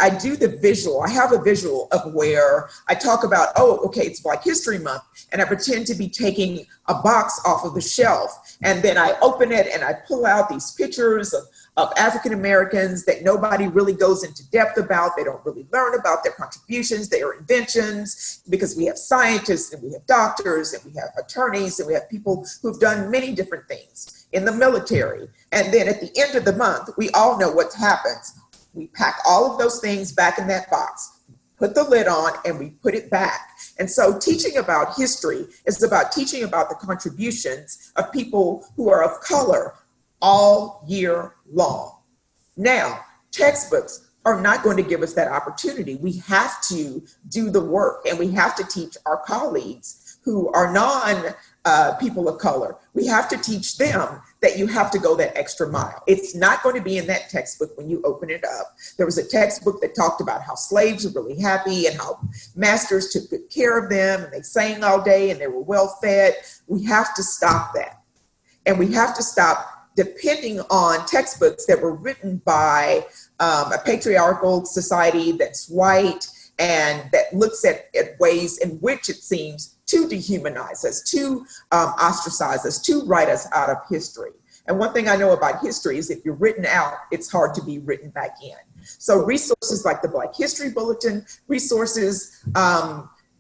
S6: I do the visual. I have a visual of where I talk about, oh, okay, it's Black History Month, and I pretend to be taking a box off of the shelf, and then I open it and I pull out these pictures of African Americans that nobody really goes into depth about. They don't really learn about their contributions, their inventions, because we have scientists and we have doctors and we have attorneys and we have people who've done many different things in the military. And then at the end of the month, we all know what happens. We pack all of those things back in that box, put the lid on, and we put it back. And so teaching about history is about teaching about the contributions of people who are of color all year long. Now, textbooks are not going to give us that opportunity. We have to do the work, and we have to teach our colleagues who are non people of color, we have to teach them that you have to go that extra mile. It's not going to be in that textbook when you open it up. There was a textbook that talked about how slaves were really happy and how masters took good care of them and they sang all day and they were well fed. We have to stop that. And we have to stop depending on textbooks that were written by a patriarchal society that's white and that looks at ways in which it seems to dehumanize us, to ostracize us, to write us out of history. And one thing I know about history is if you're written out, it's hard to be written back in. So resources like the Black History Bulletin, resources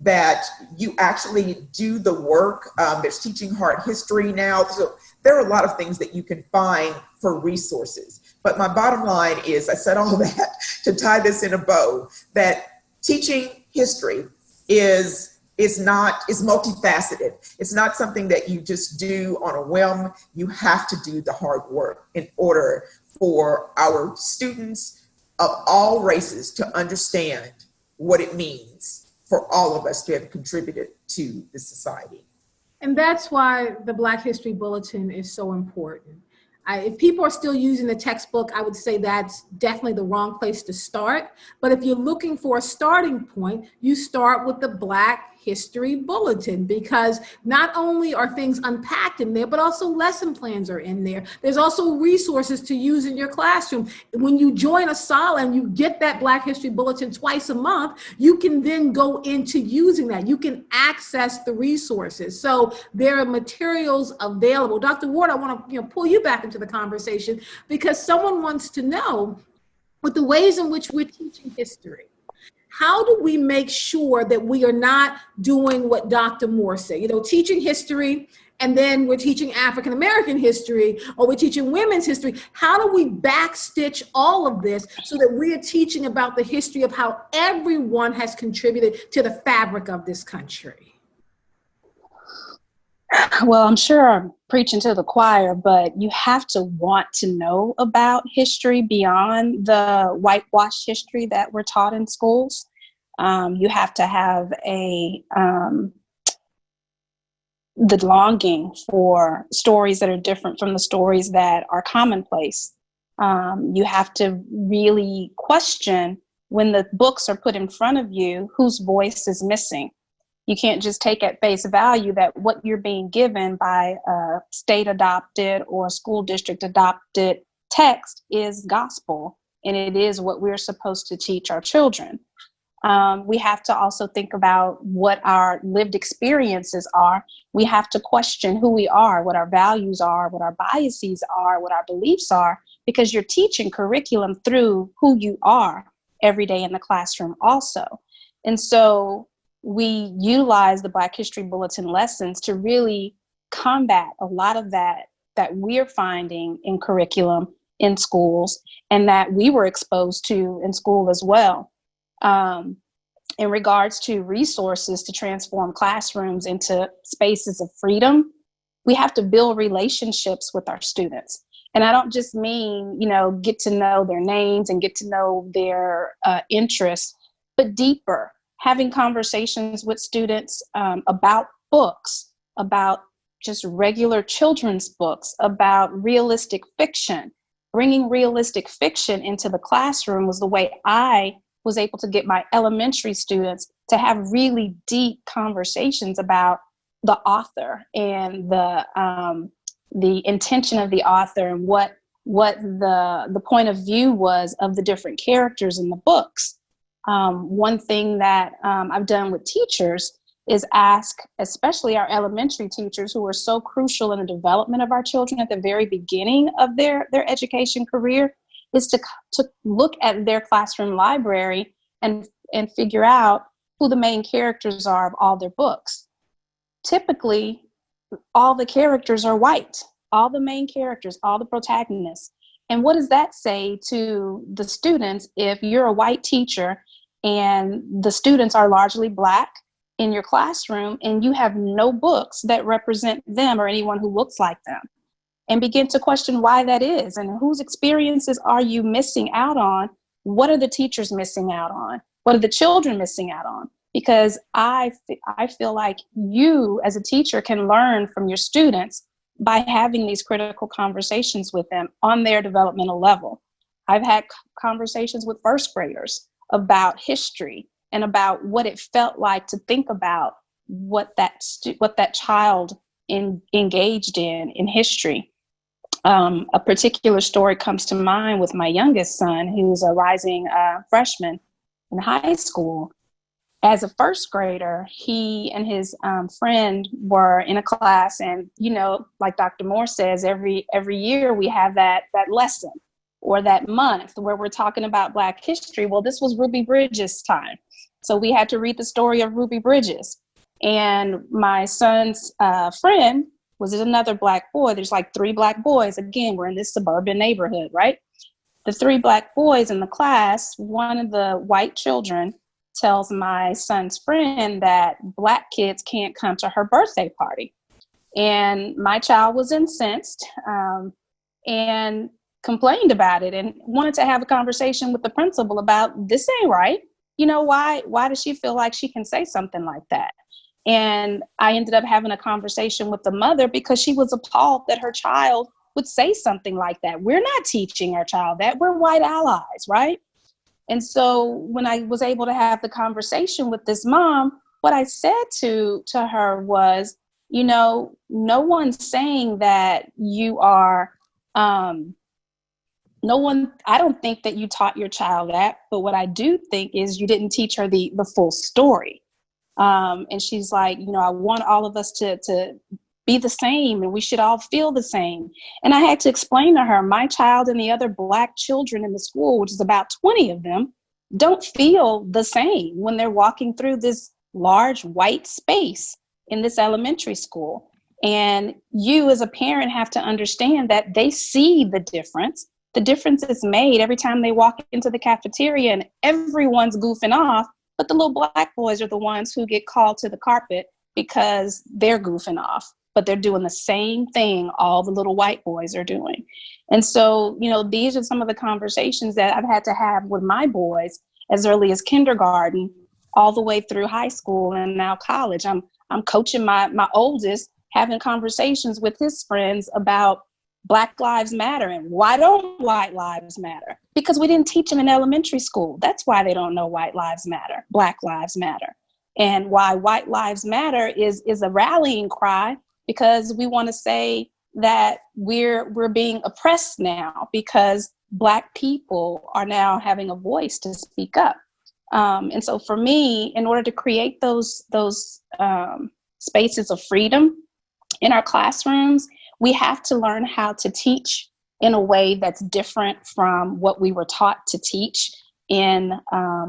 S6: that you actually do the work. There's Teaching Hard History now. So there are a lot of things that you can find for resources. But my bottom line is, I said all that to tie this in a bow, that teaching history is multifaceted. It's not something that you just do on a whim. You have to do the hard work in order for our students of all races to understand what it means for all of us to have contributed to the society.
S2: And that's why the Black History Bulletin is so important. If people are still using the textbook, I would say that's definitely the wrong place to start. But if you're looking for a starting point, you start with the Black History Bulletin, because not only are things unpacked in there, but also lesson plans are in there. There's also resources to use in your classroom. When you join ASALH and you get that Black History Bulletin twice a month, you can then go into using that. You can access the resources. So there are materials available. Dr. Ward, I want to pull you back into the conversation, because someone wants to know, with the ways in which we're teaching history, how do we make sure that we are not doing what Dr. Moore said, teaching history, and then we're teaching African American history, or we're teaching women's history? How do we backstitch all of this so that we are teaching about the history of how everyone has contributed to the fabric of this country?
S4: Well, I'm sure I'm preaching to the choir, but you have to want to know about history beyond the whitewashed history that we're taught in schools. You have to have the longing for stories that are different from the stories that are commonplace. You have to really question, when the books are put in front of you, whose voice is missing. You can't just take at face value that what you're being given by a state adopted or school district adopted text is gospel, and it is what we're supposed to teach our children. We have to also think about what our lived experiences are. We have to question who we are, what our values are, what our biases are, what our beliefs are, because you're teaching curriculum through who you are every day in the classroom also. And so we utilize the Black History Bulletin lessons to really combat a lot of that we're finding in curriculum in schools, and that we were exposed to in school as well. In regards to resources to transform classrooms into spaces of freedom, we have to build relationships with our students. And I don't just mean, get to know their names and get to know their interests, but deeper, having conversations with students about books, about just regular children's books, about realistic fiction. Bringing realistic fiction into the classroom was the way I was able to get my elementary students to have really deep conversations about the author and the intention of the author, and what the point of view was of the different characters in the books. One thing that I've done with teachers is ask, especially our elementary teachers, who are so crucial in the development of our children at the very beginning of their education career, is to look at their classroom library and figure out who the main characters are of all their books. Typically, all the characters are white, all the main characters, all the protagonists. And what does that say to the students if you're a white teacher and the students are largely Black in your classroom and you have no books that represent them or anyone who looks like them? And begin to question why that is, and whose experiences are you missing out on? What are the teachers missing out on? What are the children missing out on? because I feel like you as a teacher can learn from your students by having these critical conversations with them on their developmental level. I've had conversations with first graders about history and about what it felt like to think about what that child engaged in history. A particular story comes to mind with my youngest son, who's a rising freshman in high school. As a first grader, he and his friend were in a class, and like Dr. Moore says, every year we have that lesson or that month where we're talking about Black history. Well, this was Ruby Bridges' time, so we had to read the story of Ruby Bridges. And my son's friend was another Black boy. There's like 3 Black boys. Again, we're in this suburban neighborhood, right? The 3 Black boys in the class, one of the white children tells my son's friend that Black kids can't come to her birthday party. And my child was incensed and complained about it and wanted to have a conversation with the principal about, this ain't right. Why does she feel like she can say something like that? And I ended up having a conversation with the mother because she was appalled that her child would say something like that. We're not teaching our child that. We're white allies, right? And so when I was able to have the conversation with this mom, what I said to her was, no one's saying that you are, I don't think that you taught your child that, but what I do think is you didn't teach her the full story. And she's like, I want all of us to be the same, and we should all feel the same. And I had to explain to her, my child and the other Black children in the school, which is about 20 of them, don't feel the same when they're walking through this large white space in this elementary school. And you as a parent have to understand that they see the difference. The difference is made every time they walk into the cafeteria and everyone's goofing off, but the little Black boys are the ones who get called to the carpet because they're goofing off, but they're doing the same thing all the little white boys are doing. And so, these are some of the conversations that I've had to have with my boys as early as kindergarten, all the way through high school and now college. I'm coaching my oldest, having conversations with his friends about Black Lives Matter and why don't white lives matter? Because we didn't teach them in elementary school. That's why they don't know white lives matter, Black Lives Matter. And why white lives matter is a rallying cry, because we want to say that we're being oppressed now because Black people are now having a voice to speak up. And so for me, in order to create those spaces of freedom in our classrooms, we have to learn how to teach in a way that's different from what we were taught to teach in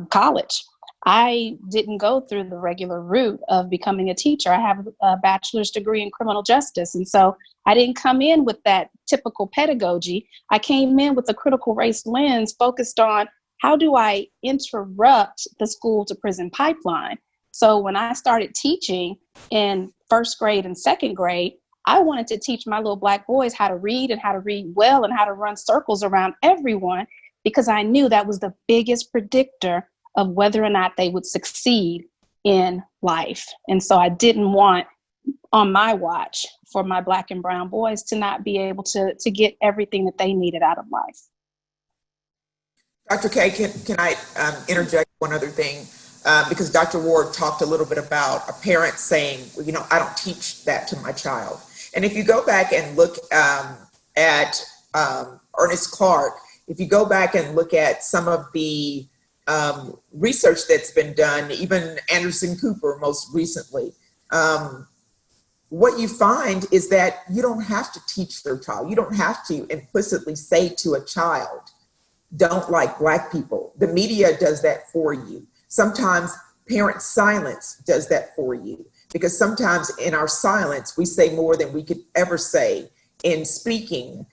S4: college. I didn't go through the regular route of becoming a teacher. I have a bachelor's degree in criminal justice. And so I didn't come in with that typical pedagogy. I came in with a critical race lens focused on how do I interrupt the school to prison pipeline. So when I started teaching in first grade and second grade, I wanted to teach my little Black boys how to read and how to read well and how to run circles around everyone, because I knew that was the biggest predictor of whether or not they would succeed in life. And so I didn't want on my watch for my Black and brown boys to not be able to get everything that they needed out of life.
S6: Dr. K, can I interject one other thing? Because Dr. Ward talked a little bit about a parent saying, well, I don't teach that to my child. And if you go back and look at Ernest Clark, if you go back and look at some of the research that's been done, even Anderson Cooper most recently, what you find is that you don't have to teach their child. You don't have to implicitly say to a child, don't like Black people. The media does that for you. Sometimes parent silence does that for you, because sometimes in our silence, we say more than we could ever say in speaking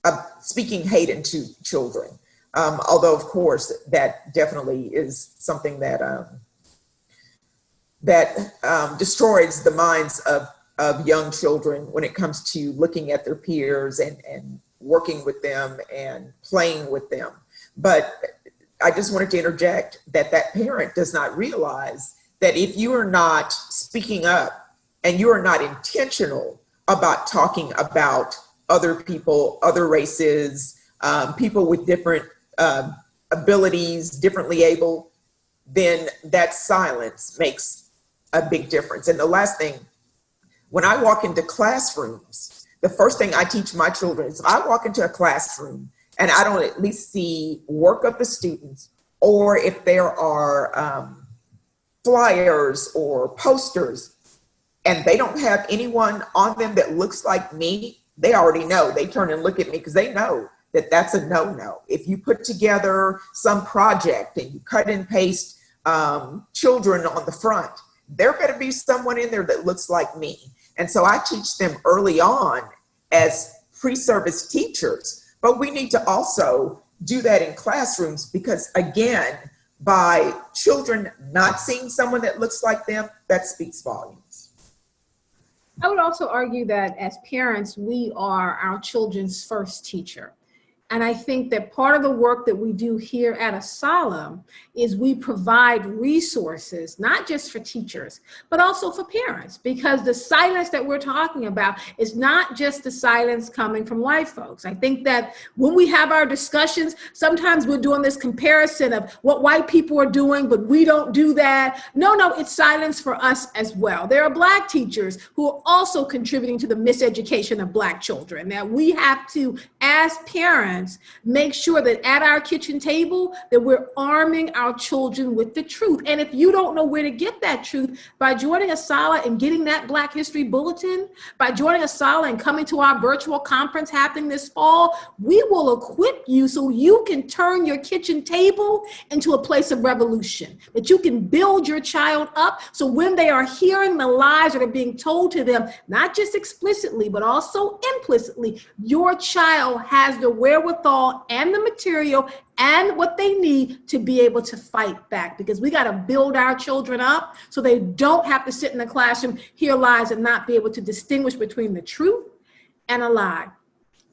S6: hate into children. Although, of course, that definitely is something that destroys the minds of young children when it comes to looking at their peers and working with them and playing with them. But I just wanted to interject that that parent does not realize that if you are not speaking up and you are not intentional about talking about other people, other races, people with different abilities, differently able, then that silence makes a big difference. And the last thing, when I walk into classrooms, the first thing I teach my children is if I walk into a classroom and I don't at least see work of the students, or if there are flyers or posters and they don't have anyone on them that looks like me, they already know. They turn and look at me because they know that that's a no-no. If you put together some project and you cut and paste children on the front, there better be someone in there that looks like me. And so I teach them early on as pre-service teachers, but we need to also do that in classrooms because, again, by children not seeing someone that looks like them, that speaks volumes.
S2: I would also argue that as parents, we are our children's first teacher. And I think that part of the work that we do here at ASALH is we provide resources, not just for teachers, but also for parents, because the silence that we're talking about is not just the silence coming from white folks. I think that when we have our discussions, sometimes we're doing this comparison of what white people are doing, but we don't do that. No, it's silence for us as well. There are Black teachers who are also contributing to the miseducation of Black children. That we have to, as parents, make sure that at our kitchen table that we're arming our children with the truth. And if you don't know where to get that truth, by joining ASALH and getting that Black History Bulletin, by joining ASALH and coming to our virtual conference happening this fall, we will equip you so you can turn your kitchen table into a place of revolution, that you can build your child up so when they are hearing the lies that are being told to them, not just explicitly, but also implicitly, your child has the wherewithal and the material and what they need to be able to fight back, because we got to build our children up so they don't have to sit in the classroom, hear lies, and not be able to distinguish between the truth and a lie.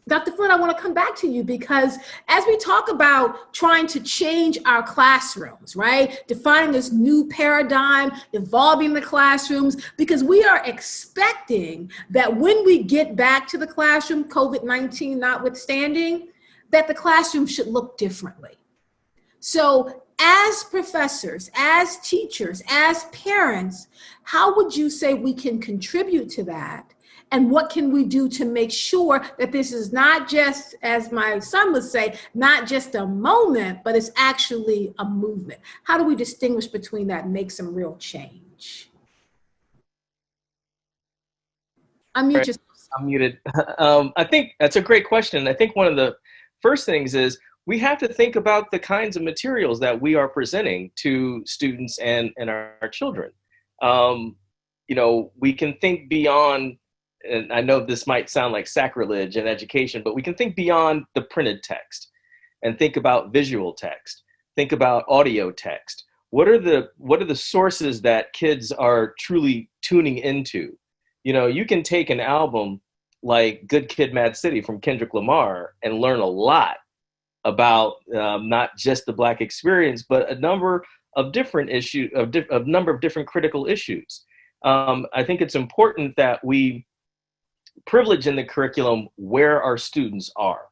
S2: Dr. Flynn, I want to come back to you because as we talk about trying to change our classrooms, right? Defining this new paradigm, evolving the classrooms, because we are expecting that when we get back to the classroom, COVID-19 notwithstanding, that the classroom should look differently. So as professors, as teachers, as parents, how would you say we can contribute to that? And what can we do to make sure that this is not just, as my son would say, not just a moment, but it's actually a movement? How do we distinguish between that and make some real change? Unmute yourself.
S5: I'm muted. I think that's a great question. I think one of the first things is we have to think about the kinds of materials that we are presenting to students and our children. We can think beyond, and I know this might sound like sacrilege in education, but we can think beyond the printed text and think about visual text, think about audio text. What are the sources that kids are truly tuning into? You can take an album like Good Kid, Mad City from Kendrick Lamar and learn a lot about not just the Black experience, but a number of different issues, a number of different critical issues. I think it's important that we privilege in the curriculum where our students are,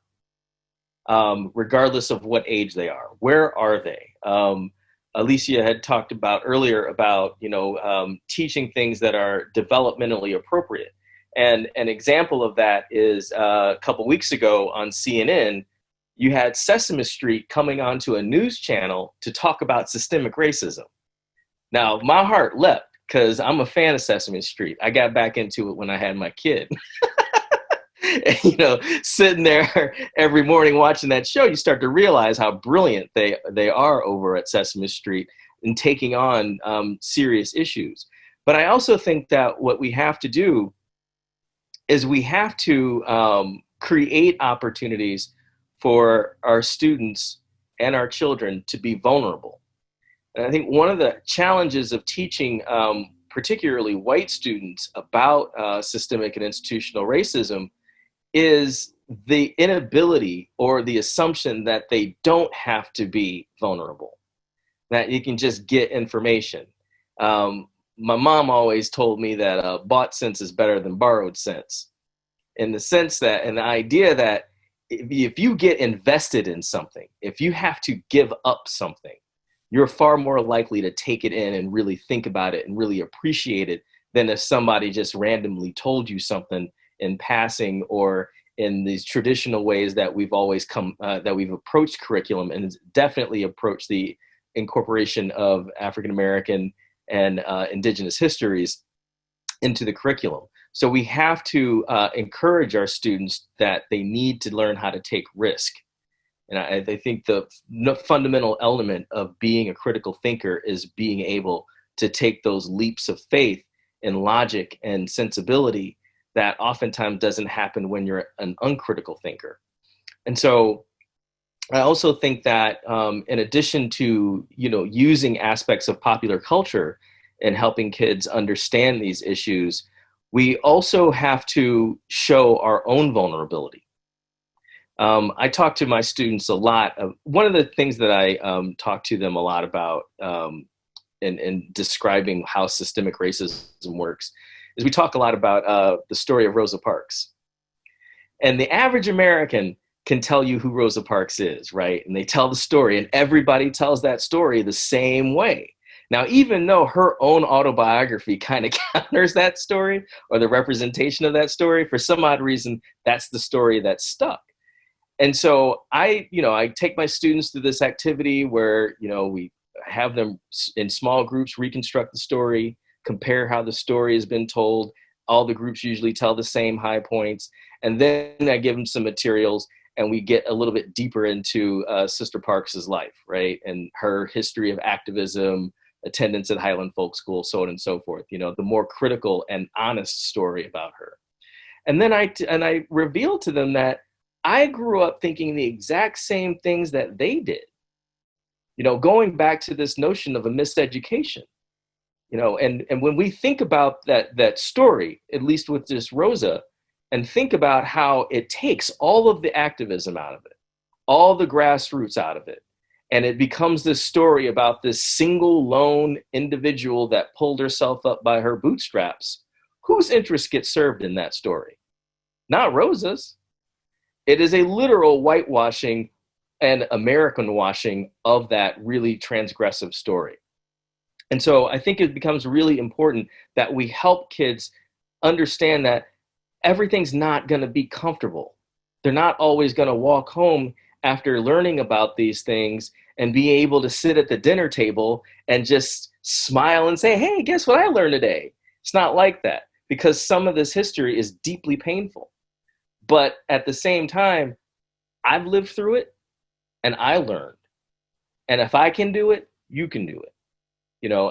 S5: regardless of what age they are. Where are they? Alicia had talked about earlier about, teaching things that are developmentally appropriate. And an example of that is a couple weeks ago on CNN, you had Sesame Street coming onto a news channel to talk about systemic racism. Now, my heart leapt because I'm a fan of Sesame Street. I got back into it when I had my kid. And, sitting there every morning watching that show, you start to realize how brilliant they are over at Sesame Street in taking on serious issues. But I also think that what we have to do is we have to create opportunities for our students and our children to be vulnerable. And I think one of the challenges of teaching particularly white students about systemic and institutional racism is the inability or the assumption that they don't have to be vulnerable, that you can just get information. My mom always told me that bought sense is better than borrowed sense, in the sense that, and the idea that if you get invested in something, if you have to give up something, you're far more likely to take it in and really think about it and really appreciate it than if somebody just randomly told you something in passing or in these traditional ways that we've always that we've approached curriculum, and definitely approached the incorporation of African American and indigenous histories into the curriculum. So we have to encourage our students that they need to learn how to take risk. And I think the fundamental element of being a critical thinker is being able to take those leaps of faith and logic and sensibility that oftentimes doesn't happen when you're an uncritical thinker. And so I also think that in addition to, using aspects of popular culture and helping kids understand these issues, we also have to show our own vulnerability. I talk to my students a lot. One of the things that I talk to them a lot about in describing how systemic racism works is we talk a lot about the story of Rosa Parks. And the average American can tell you who Rosa Parks is, right? And they tell the story, and everybody tells that story the same way. Now, even though her own autobiography kind of counters that story or the representation of that story, for some odd reason, that's the story that's stuck. And so I take my students through this activity where, we have them in small groups reconstruct the story, compare how the story has been told. All the groups usually tell the same high points. And then I give them some materials and we get a little bit deeper into Sister Parks's life, right? And her history of activism, attendance at Highland Folk School, so on and so forth, the more critical and honest story about her. And then I reveal to them that I grew up thinking the exact same things that they did, going back to this notion of a miseducation, and when we think about that story, at least with this Rosa, and think about how it takes all of the activism out of it, all the grassroots out of it, and it becomes this story about this single lone individual that pulled herself up by her bootstraps, whose interests get served in that story? Not Rosa's. It is a literal whitewashing and American washing of that really transgressive story. And so I think it becomes really important that we help kids understand that everything's not going to be comfortable. They're not always going to walk home after learning about these things and be able to sit at the dinner table and just smile and say, hey, guess what I learned today? It's not like that, because some of this history is deeply painful. But at the same time, I've lived through it and I learned. And if I can do it, you can do it.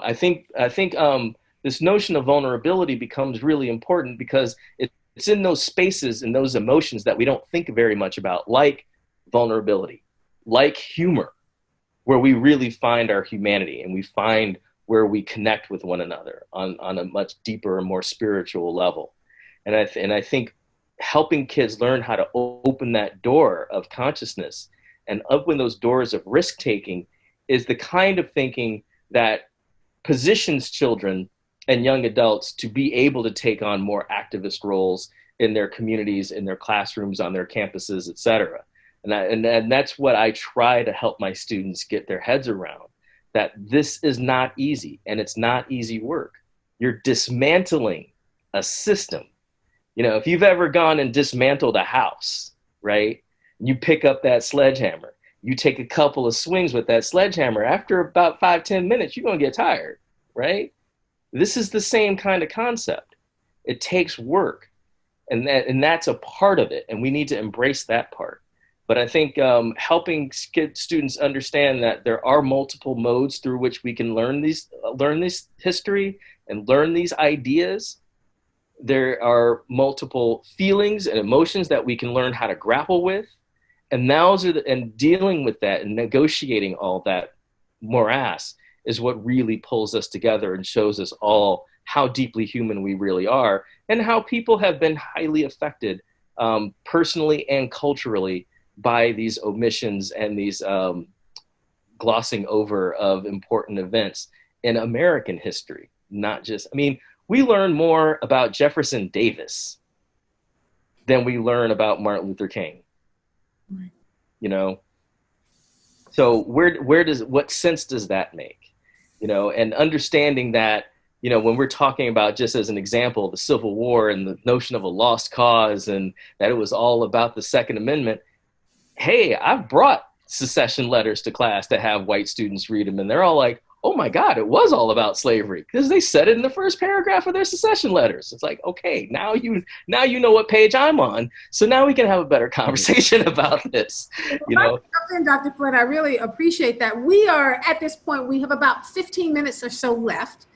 S5: I think this notion of vulnerability becomes really important because it's in those spaces and those emotions that we don't think very much about, like vulnerability, like humor, where we really find our humanity and we find where we connect with one another on a much deeper and more spiritual level. And I think helping kids learn how to open that door of consciousness and open those doors of risk-taking is the kind of thinking that positions children and young adults to be able to take on more activist roles in their communities, in their classrooms, on their campuses, et cetera. And that's what I try to help my students get their heads around, that this is not easy and it's not easy work. You're dismantling a system. If you've ever gone and dismantled a house, right? You pick up that sledgehammer, you take a couple of swings with that sledgehammer. After about 5-10 minutes, you're going to get tired, right? This is the same kind of concept. It takes work, and that's a part of it, and we need to embrace that part. But I think helping students understand that there are multiple modes through which we can learn this history and learn these ideas. There are multiple feelings and emotions that we can learn how to grapple with. And dealing with that and negotiating all that morass is what really pulls us together and shows us all how deeply human we really are and how people have been highly affected personally and culturally by these omissions and these glossing over of important events in American history. Not just, I mean, we learn more about Jefferson Davis than we learn about Martin Luther King.
S2: Right.
S5: You know, so what sense does that make? You know, and understanding that, you know, when we're talking about, just as an example, the Civil War and the notion of a lost cause and that it was all about the Second Amendment. Hey, I've brought secession letters to class to have white students read them, and they're all like, oh my God, it was all about slavery, because they said it in the first paragraph of their secession letters. It's like, okay, now you know what page I'm on, so now we can have a better conversation about this. You know,
S2: Dr. Flynn, I really appreciate that. We are at this point, we have about 15 minutes or so left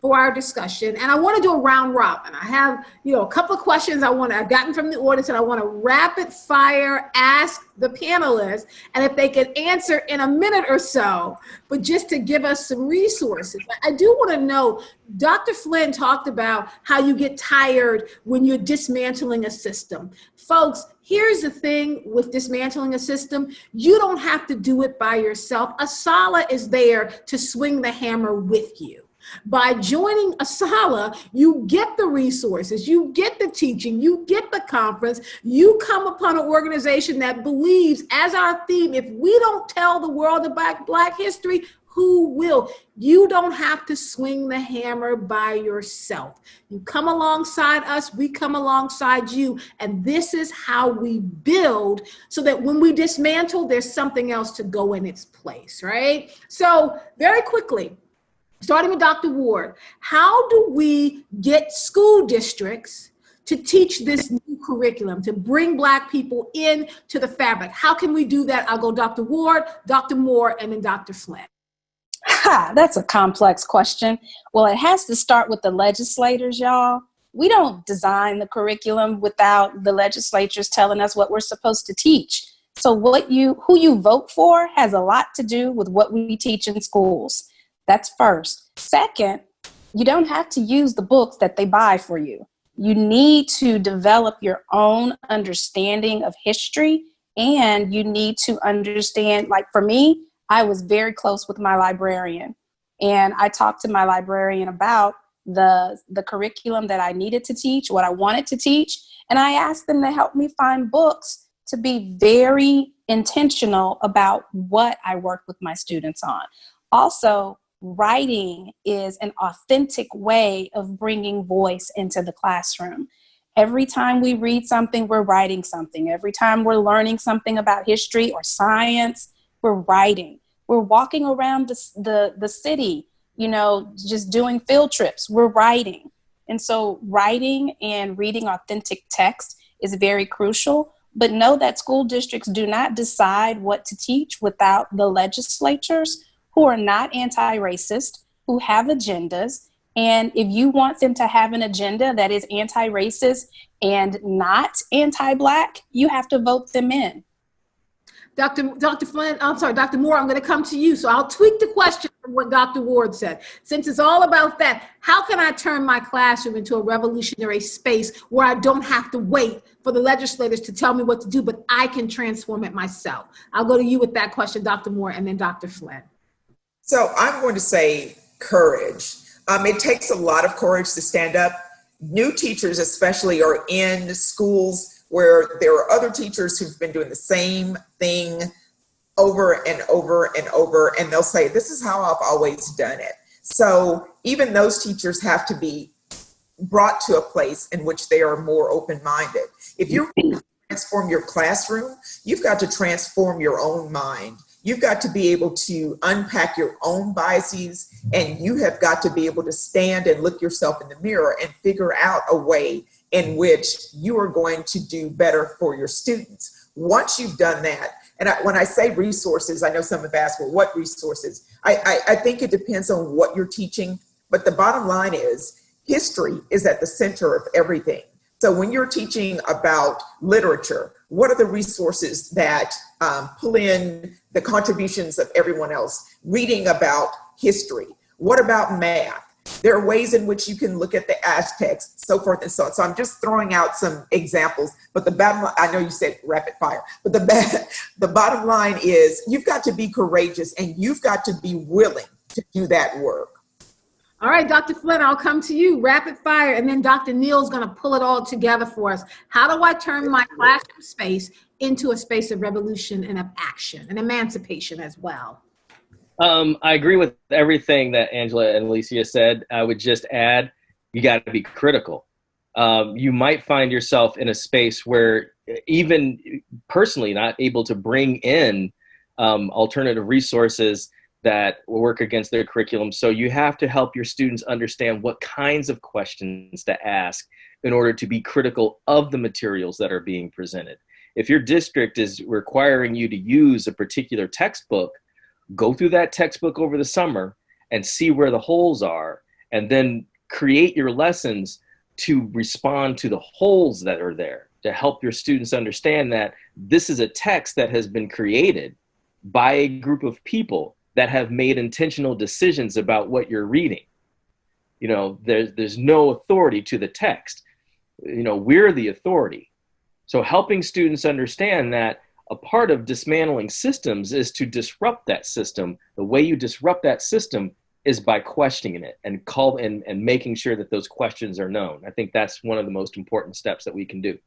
S2: for our discussion, and I want to do a round robin. I have, you know, a couple of questions I've gotten from the audience, and I want to rapid fire ask the panelists, and if they could answer in a minute or so, but just to give us some resources. I do want to know, Dr. Flynn talked about how you get tired when you're dismantling a system. Folks, here's the thing with dismantling a system: you don't have to do it by yourself. ASALH is there to swing the hammer with you. By joining ASALH, you get the resources, you get the teaching, you get the conference, you come upon an organization that believes, as our theme, if we don't tell the world about Black history, who will? You don't have to swing the hammer by yourself. You come alongside us, we come alongside you, and this is how we build so that when we dismantle, there's something else to go in its place, right? So very quickly, starting with Dr. Ward, how do we get school districts to teach this new curriculum, to bring Black people into the fabric? How can we do that? I'll go Dr. Ward, Dr. Moore, and then Dr. Flynn.
S7: That's a complex question. Well, it has to start with the legislators, y'all. We don't design the curriculum without the legislatures telling us what we're supposed to teach. So who you vote for has a lot to do with what we teach in schools. That's first. Second, you don't have to use the books that they buy for you. You need to develop your own understanding of history, and you need to understand, like for me, I was very close with my librarian, and I talked to my librarian about the curriculum that I needed to teach, what I wanted to teach, and I asked them to help me find books to be very intentional about what I work with my students on. Also, writing is an authentic way of bringing voice into the classroom. Every time we read something, we're writing something. Every time we're learning something about history or science, we're writing. We're walking around the city, you know, just doing field trips. We're writing. And so writing and reading authentic text is very crucial. But know that school districts do not decide what to teach without the legislatures, who are not anti-racist, who have agendas. And if you want them to have an agenda that is anti-racist and not anti-Black, you have to vote them in.
S2: Dr. Flynn, I'm sorry, Dr. Moore, I'm going to come to you. So I'll tweak the question from what Dr. Ward said. Since it's all about that, how can I turn my classroom into a revolutionary space where I don't have to wait for the legislators to tell me what to do, but I can transform it myself? I'll go to you with that question, Dr. Moore, and then Dr. Flynn.
S6: So I'm going to say courage. It takes a lot of courage to stand up. New teachers especially are in schools where there are other teachers who've been doing the same thing over and over and over, and they'll say, this is how I've always done it. So even those teachers have to be brought to a place in which they are more open-minded. If you're going to transform your classroom, you've got to transform your own mind. You've got to be able to unpack your own biases, and you have got to be able to stand and look yourself in the mirror and figure out a way in which you are going to do better for your students. Once you've done that, and when I say resources, I know some have asked, well, what resources? I think it depends on what you're teaching, but the bottom line is history is at the center of everything. So when you're teaching about literature, what are the resources that pull in the contributions of everyone else? Reading about history. What about math? There are ways in which you can look at the ASH text, so forth and so on. So I'm just throwing out some examples, but the bottom line, I know you said rapid fire, but the bottom line is you've got to be courageous and you've got to be willing to do that work.
S2: All right, Dr. Flynn, I'll come to you, rapid fire, and then Dr. Neal's going to pull it all together for us. How do I turn my classroom space into a space of revolution and of action and emancipation as well?
S5: I agree with everything that Angela and Alicia said. I would just add, you got to be critical. You might find yourself in a space where even personally not able to bring in alternative resources that work against their curriculum. So you have to help your students understand what kinds of questions to ask in order to be critical of the materials that are being presented. If your district is requiring you to use a particular textbook, go through that textbook over the summer and see where the holes are, and then create your lessons to respond to the holes that are there, to help your students understand that this is a text that has been created by a group of people that have made intentional decisions about what you're reading. You know, there's no authority to the text. You know, we're the authority. So helping students understand that a part of dismantling systems is to disrupt that system. The way you disrupt that system is by questioning it and making sure that those questions are known. I think that's one of the most important steps that we can do.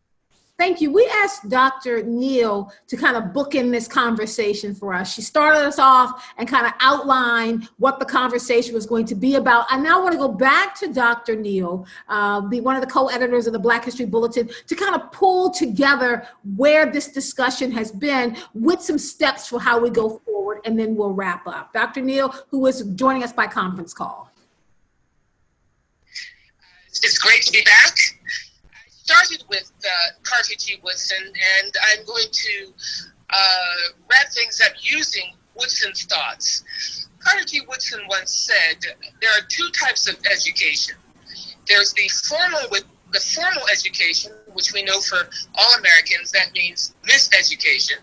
S2: Thank you. We asked Dr. Neal to kind of bookend this conversation for us. She started us off and kind of outlined what the conversation was going to be about. I now want to go back to Dr. Neal, one of the co-editors of the Black History Bulletin, to kind of pull together where this discussion has been with some steps for how we go forward, and then we'll wrap up. Dr. Neal, who is joining us by conference call.
S3: It's great to be back. Started with Carter G. Woodson, and I'm going to wrap things up using Woodson's thoughts. Carter G. Woodson once said there are two types of education. There's the formal education, which we know for all Americans, that means miseducation.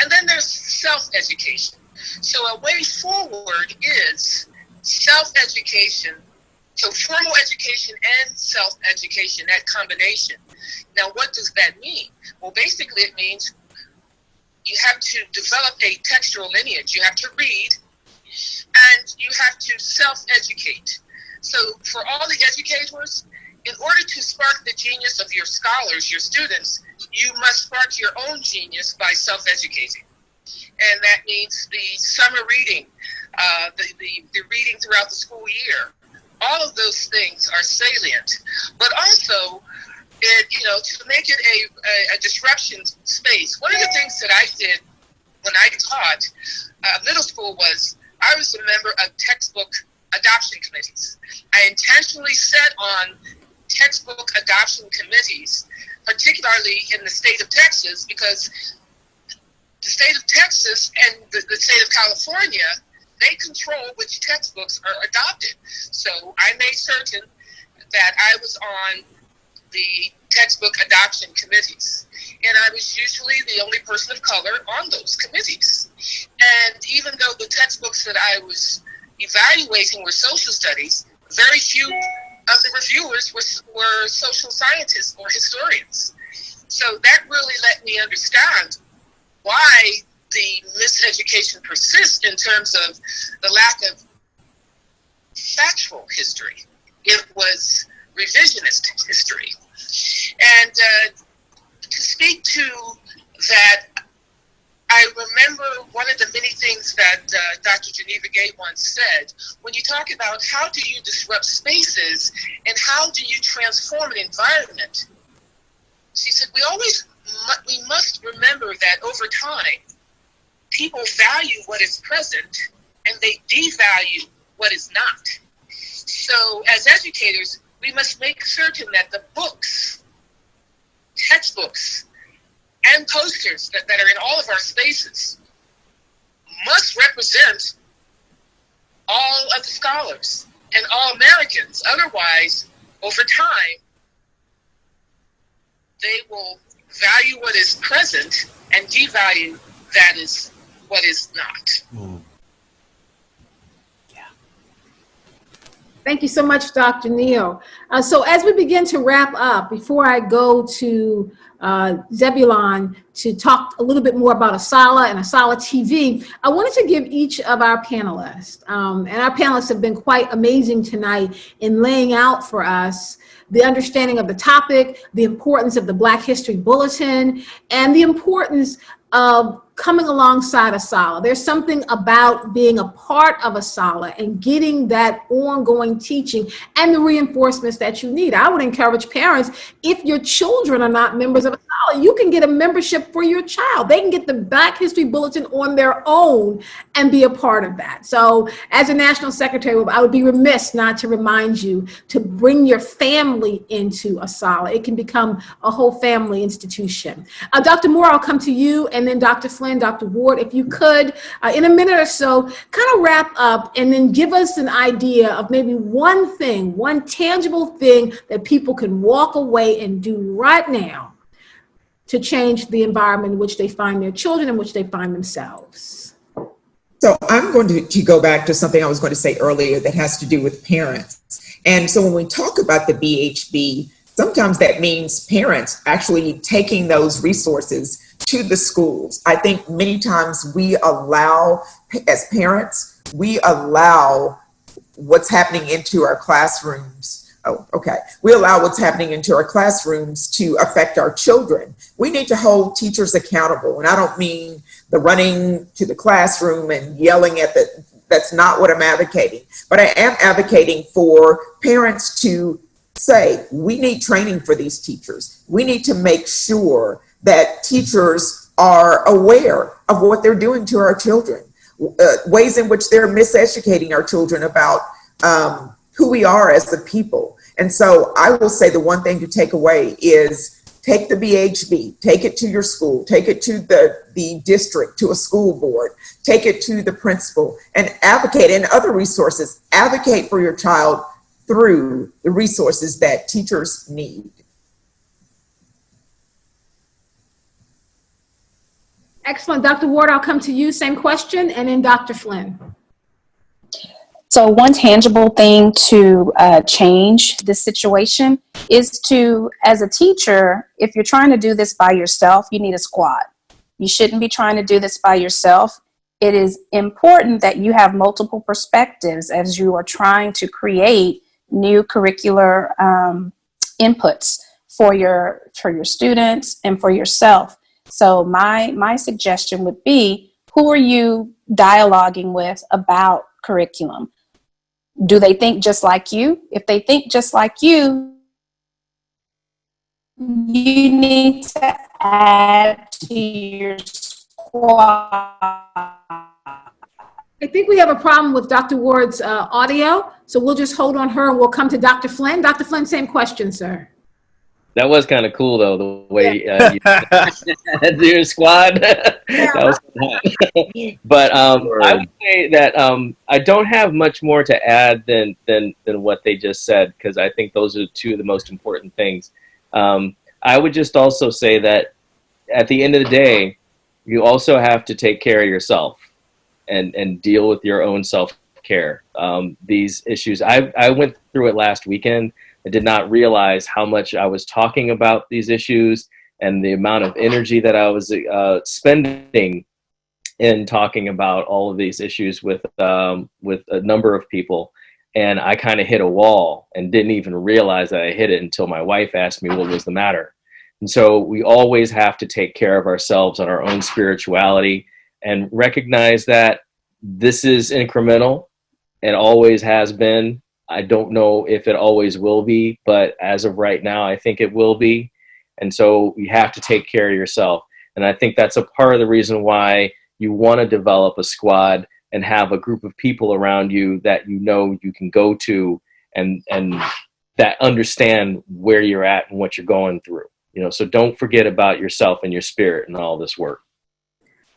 S3: And then there's self-education. So a way forward is self-education. So formal education and self-education, that combination. Now, what does that mean? Well, basically it means you have to develop a textual lineage. You have to read, and you have to self-educate. So for all the educators, in order to spark the genius of your scholars, your students, you must spark your own genius by self-educating. And that means the summer reading, the reading throughout the school year. All of those things are salient, but also, to make it a disruption space. One of the things that I did when I taught middle school was I was a member of textbook adoption committees. I intentionally sat on textbook adoption committees, particularly in the state of Texas, because the state of Texas and the state of California, they control which textbooks are adopted. So I made certain that I was on the textbook adoption committees. And I was usually the only person of color on those committees. And even though the textbooks that I was evaluating were social studies, very few of the reviewers were social scientists or historians. So that really let me understand why the miseducation persists in terms of the lack of factual history. It was revisionist history. And to speak to that, I remember one of the many things that Dr. Geneva Gate once said, when you talk about how do you disrupt spaces and how do you transform an environment, she said, we must remember that over time, people value what is present and they devalue what is not. So as educators, we must make certain that the books, textbooks, and posters that are in all of our spaces must represent all of the scholars and all Americans. Otherwise, over time, they will value what is present and devalue that is what is not.
S1: Yeah.
S2: Thank you so much, Dr. Neal. So as we begin to wrap up, before I go to Zebulon to talk a little bit more about ASALH and ASALH TV, I wanted to give each of our panelists, and our panelists have been quite amazing tonight in laying out for us the understanding of the topic, the importance of the Black History Bulletin, and the importance of coming alongside ASALH. There's something about being a part of ASALH and getting that ongoing teaching and the reinforcements that you need. I would encourage parents, if your children are not members of ASALH, you can get a membership for your child. They can get the Black History Bulletin on their own and be a part of that. So as a National Secretary, I would be remiss not to remind you to bring your family into ASALH. It can become a whole family institution. Dr. Moore, I'll come to you, and then Dr. Flynn, Dr. Ward, if you could, in a minute or so, kind of wrap up and then give us an idea of maybe one thing, one tangible thing that people can walk away and do right now to change the environment in which they find their children, in which they find themselves.
S6: So I'm going to go back to something I was going to say earlier that has to do with parents. And so when we talk about the BHB, sometimes that means parents actually taking those resources to the schools. I think many times we allow, as parents, we allow what's happening into our classrooms. We allow what's happening into our classrooms to affect our children. We need to hold teachers accountable. And I don't mean the running to the classroom and yelling at the, that's not what I'm advocating. But I am advocating for parents to say, we need training for these teachers. We need to make sure that teachers are aware of what they're doing to our children, ways in which they're miseducating our children about who we are as a people. And so I will say the one thing to take away is take the BHB, take it to your school, take it to the district, to a school board, take it to the principal, and advocate, and other resources, advocate for your child through the resources that teachers need.
S2: Excellent. Dr. Ward, I'll come to you, same question, and then Dr. Flynn.
S7: So one tangible thing to change this situation is to, as a teacher, if you're trying to do this by yourself, you need a squad. You shouldn't be trying to do this by yourself. It is important that you have multiple perspectives as you are trying to create new curricular inputs for your students and for yourself. So my suggestion would be, who are you dialoguing with about curriculum? Do they think just like you? If they think just like you need to add to your squad.
S2: I think we have a problem with Dr. Ward's audio, so we'll just hold on her and we'll come to Dr. Flynn. Dr. Flynn, same question, sir.
S5: That was kind of cool, though, the way you had your squad. That was fun. But I would say that I don't have much more to add than what they just said, because I think those are two of the most important things. I would just also say that at the end of the day, you also have to take care of yourself and deal with your own self-care. These issues, I went through it last weekend. I did not realize how much I was talking about these issues and the amount of energy that I was spending in talking about all of these issues with a number of people. And I kind of hit a wall and didn't even realize that I hit it until my wife asked me what was the matter. And so we always have to take care of ourselves and our own spirituality and recognize that this is incremental. It always has been. I don't know if it always will be, but as of right now, I think it will be. And so you have to take care of yourself. And I think that's a part of the reason why you want to develop a squad and have a group of people around you that you know you can go to and that understand where you're at and what you're going through. You know, so don't forget about yourself and your spirit and all this work.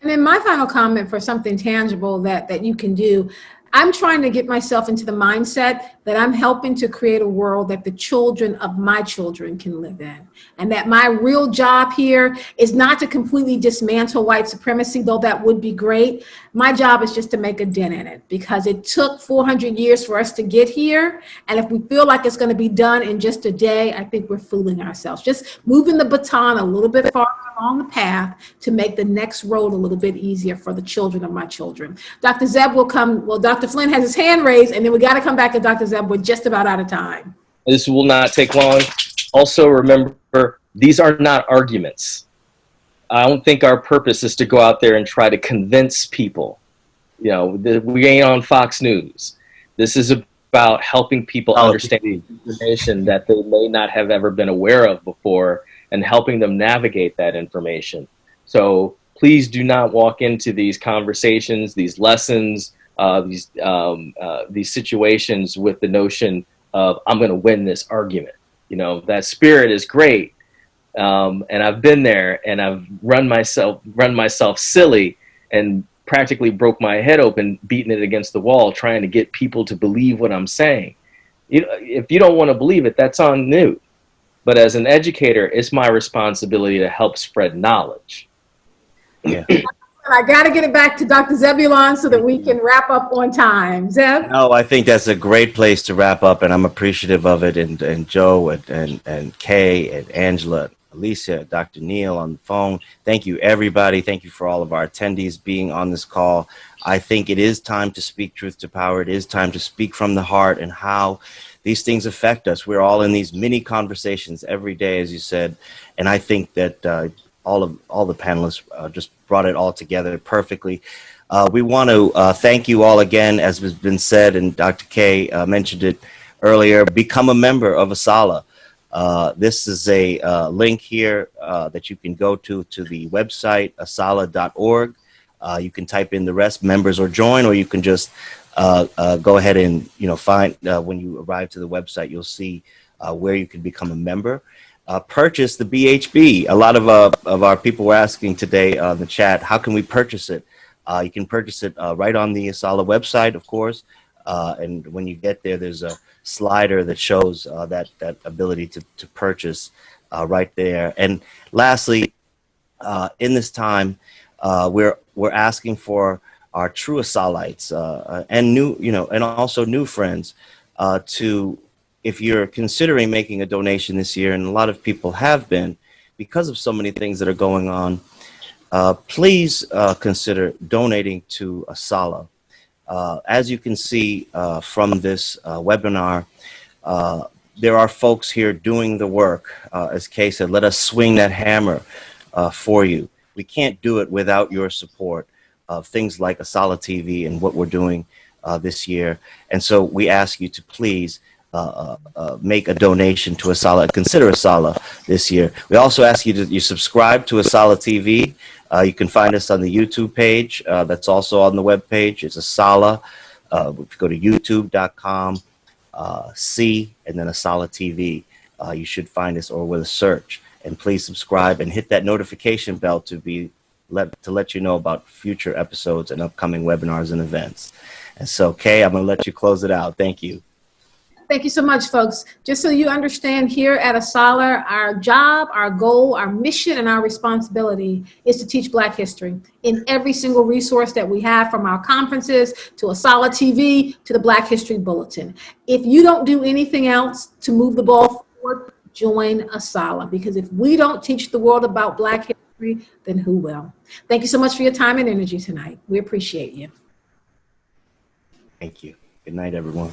S2: And then my final comment for something tangible that you can do. I'm trying to get myself into the mindset that I'm helping to create a world that the children of my children can live in. And that my real job here is not to completely dismantle white supremacy, though that would be great. My job is just to make a dent in it, because it took 400 years for us to get here. And if we feel like it's going to be done in just a day, I think we're fooling ourselves. Just moving the baton a little bit farther along the path to make the next road a little bit easier for the children of my children. Dr. Zeb will come. Well, Dr. Flynn has his hand raised, and then we got to come back to Dr. Zeb. We're just about out of time.
S5: This will not take long. Also, remember, these are not arguments. I don't think our purpose is to go out there and try to convince people. You know, we ain't on Fox News. This is about helping people understand information that they may not have ever been aware of before, and helping them navigate that information. So please do not walk into these conversations, these lessons, these situations with the notion of, I'm going to win this argument. You know, that spirit is great. And I've been there, and I've run myself silly and practically broke my head open, beating it against the wall, trying to get people to believe what I'm saying. If you don't want to believe it, that's on you. But as an educator, it's my responsibility to help spread knowledge.
S1: Yeah.
S2: I got to get it back to Dr. Zebulon so that we can wrap up on time. Zeb?
S1: No, I think that's a great place to wrap up, and I'm appreciative of it. And Joe and Kay and Angela, Alicia, Dr. Neal on the phone. Thank you, everybody. Thank you for all of our attendees being on this call. I think it is time to speak truth to power. It is time to speak from the heart and how these things affect us. We're all in these mini conversations every day, as you said. And I think that all the panelists just brought it all together perfectly. We want to thank you all again, as has been said, and Dr. K mentioned it earlier. Become a member of ASALH. This is a link here that you can go to the website, asalh.org. You can type in the rest, members or join, or you can just go ahead and find when you arrive to the website, you'll see where you can become a member. Purchase the BHB. A lot of our people were asking today in the chat, how can we purchase it? You can purchase it right on the ASALH website, of course. And when you get there, there's a slider that shows that ability to purchase right there. And lastly, in this time, we're asking for our true ASALHites and new, and also new friends to, if you're considering making a donation this year, and a lot of people have been because of so many things that are going on, please consider donating to ASALH. As you can see from this webinar, there are folks here doing the work. As Kay said, let us swing that hammer for you. We can't do it without your support of things like ASALH TV and what we're doing this year. And so we ask you to please make a donation to ASALH, consider ASALH this year. We also ask you to subscribe to ASALH TV. You can find us on the YouTube page. That's also on the web page. It's ASALH. If you go to youtube.com, see, and then ASALH TV, you should find us, or with a search. And please subscribe and hit that notification bell to let you know about future episodes and upcoming webinars and events. And so, Kay, I'm going to let you close it out. Thank you.
S2: Thank you so much, folks. Just so you understand, here at ASALH, our job, our goal, our mission, and our responsibility is to teach Black history in every single resource that we have, from our conferences to ASALH TV to the Black History Bulletin. If you don't do anything else to move the ball forward, join ASALH, because if we don't teach the world about Black history, then who will? Thank you so much for your time and energy tonight. We appreciate you.
S1: Thank you. Good night, everyone.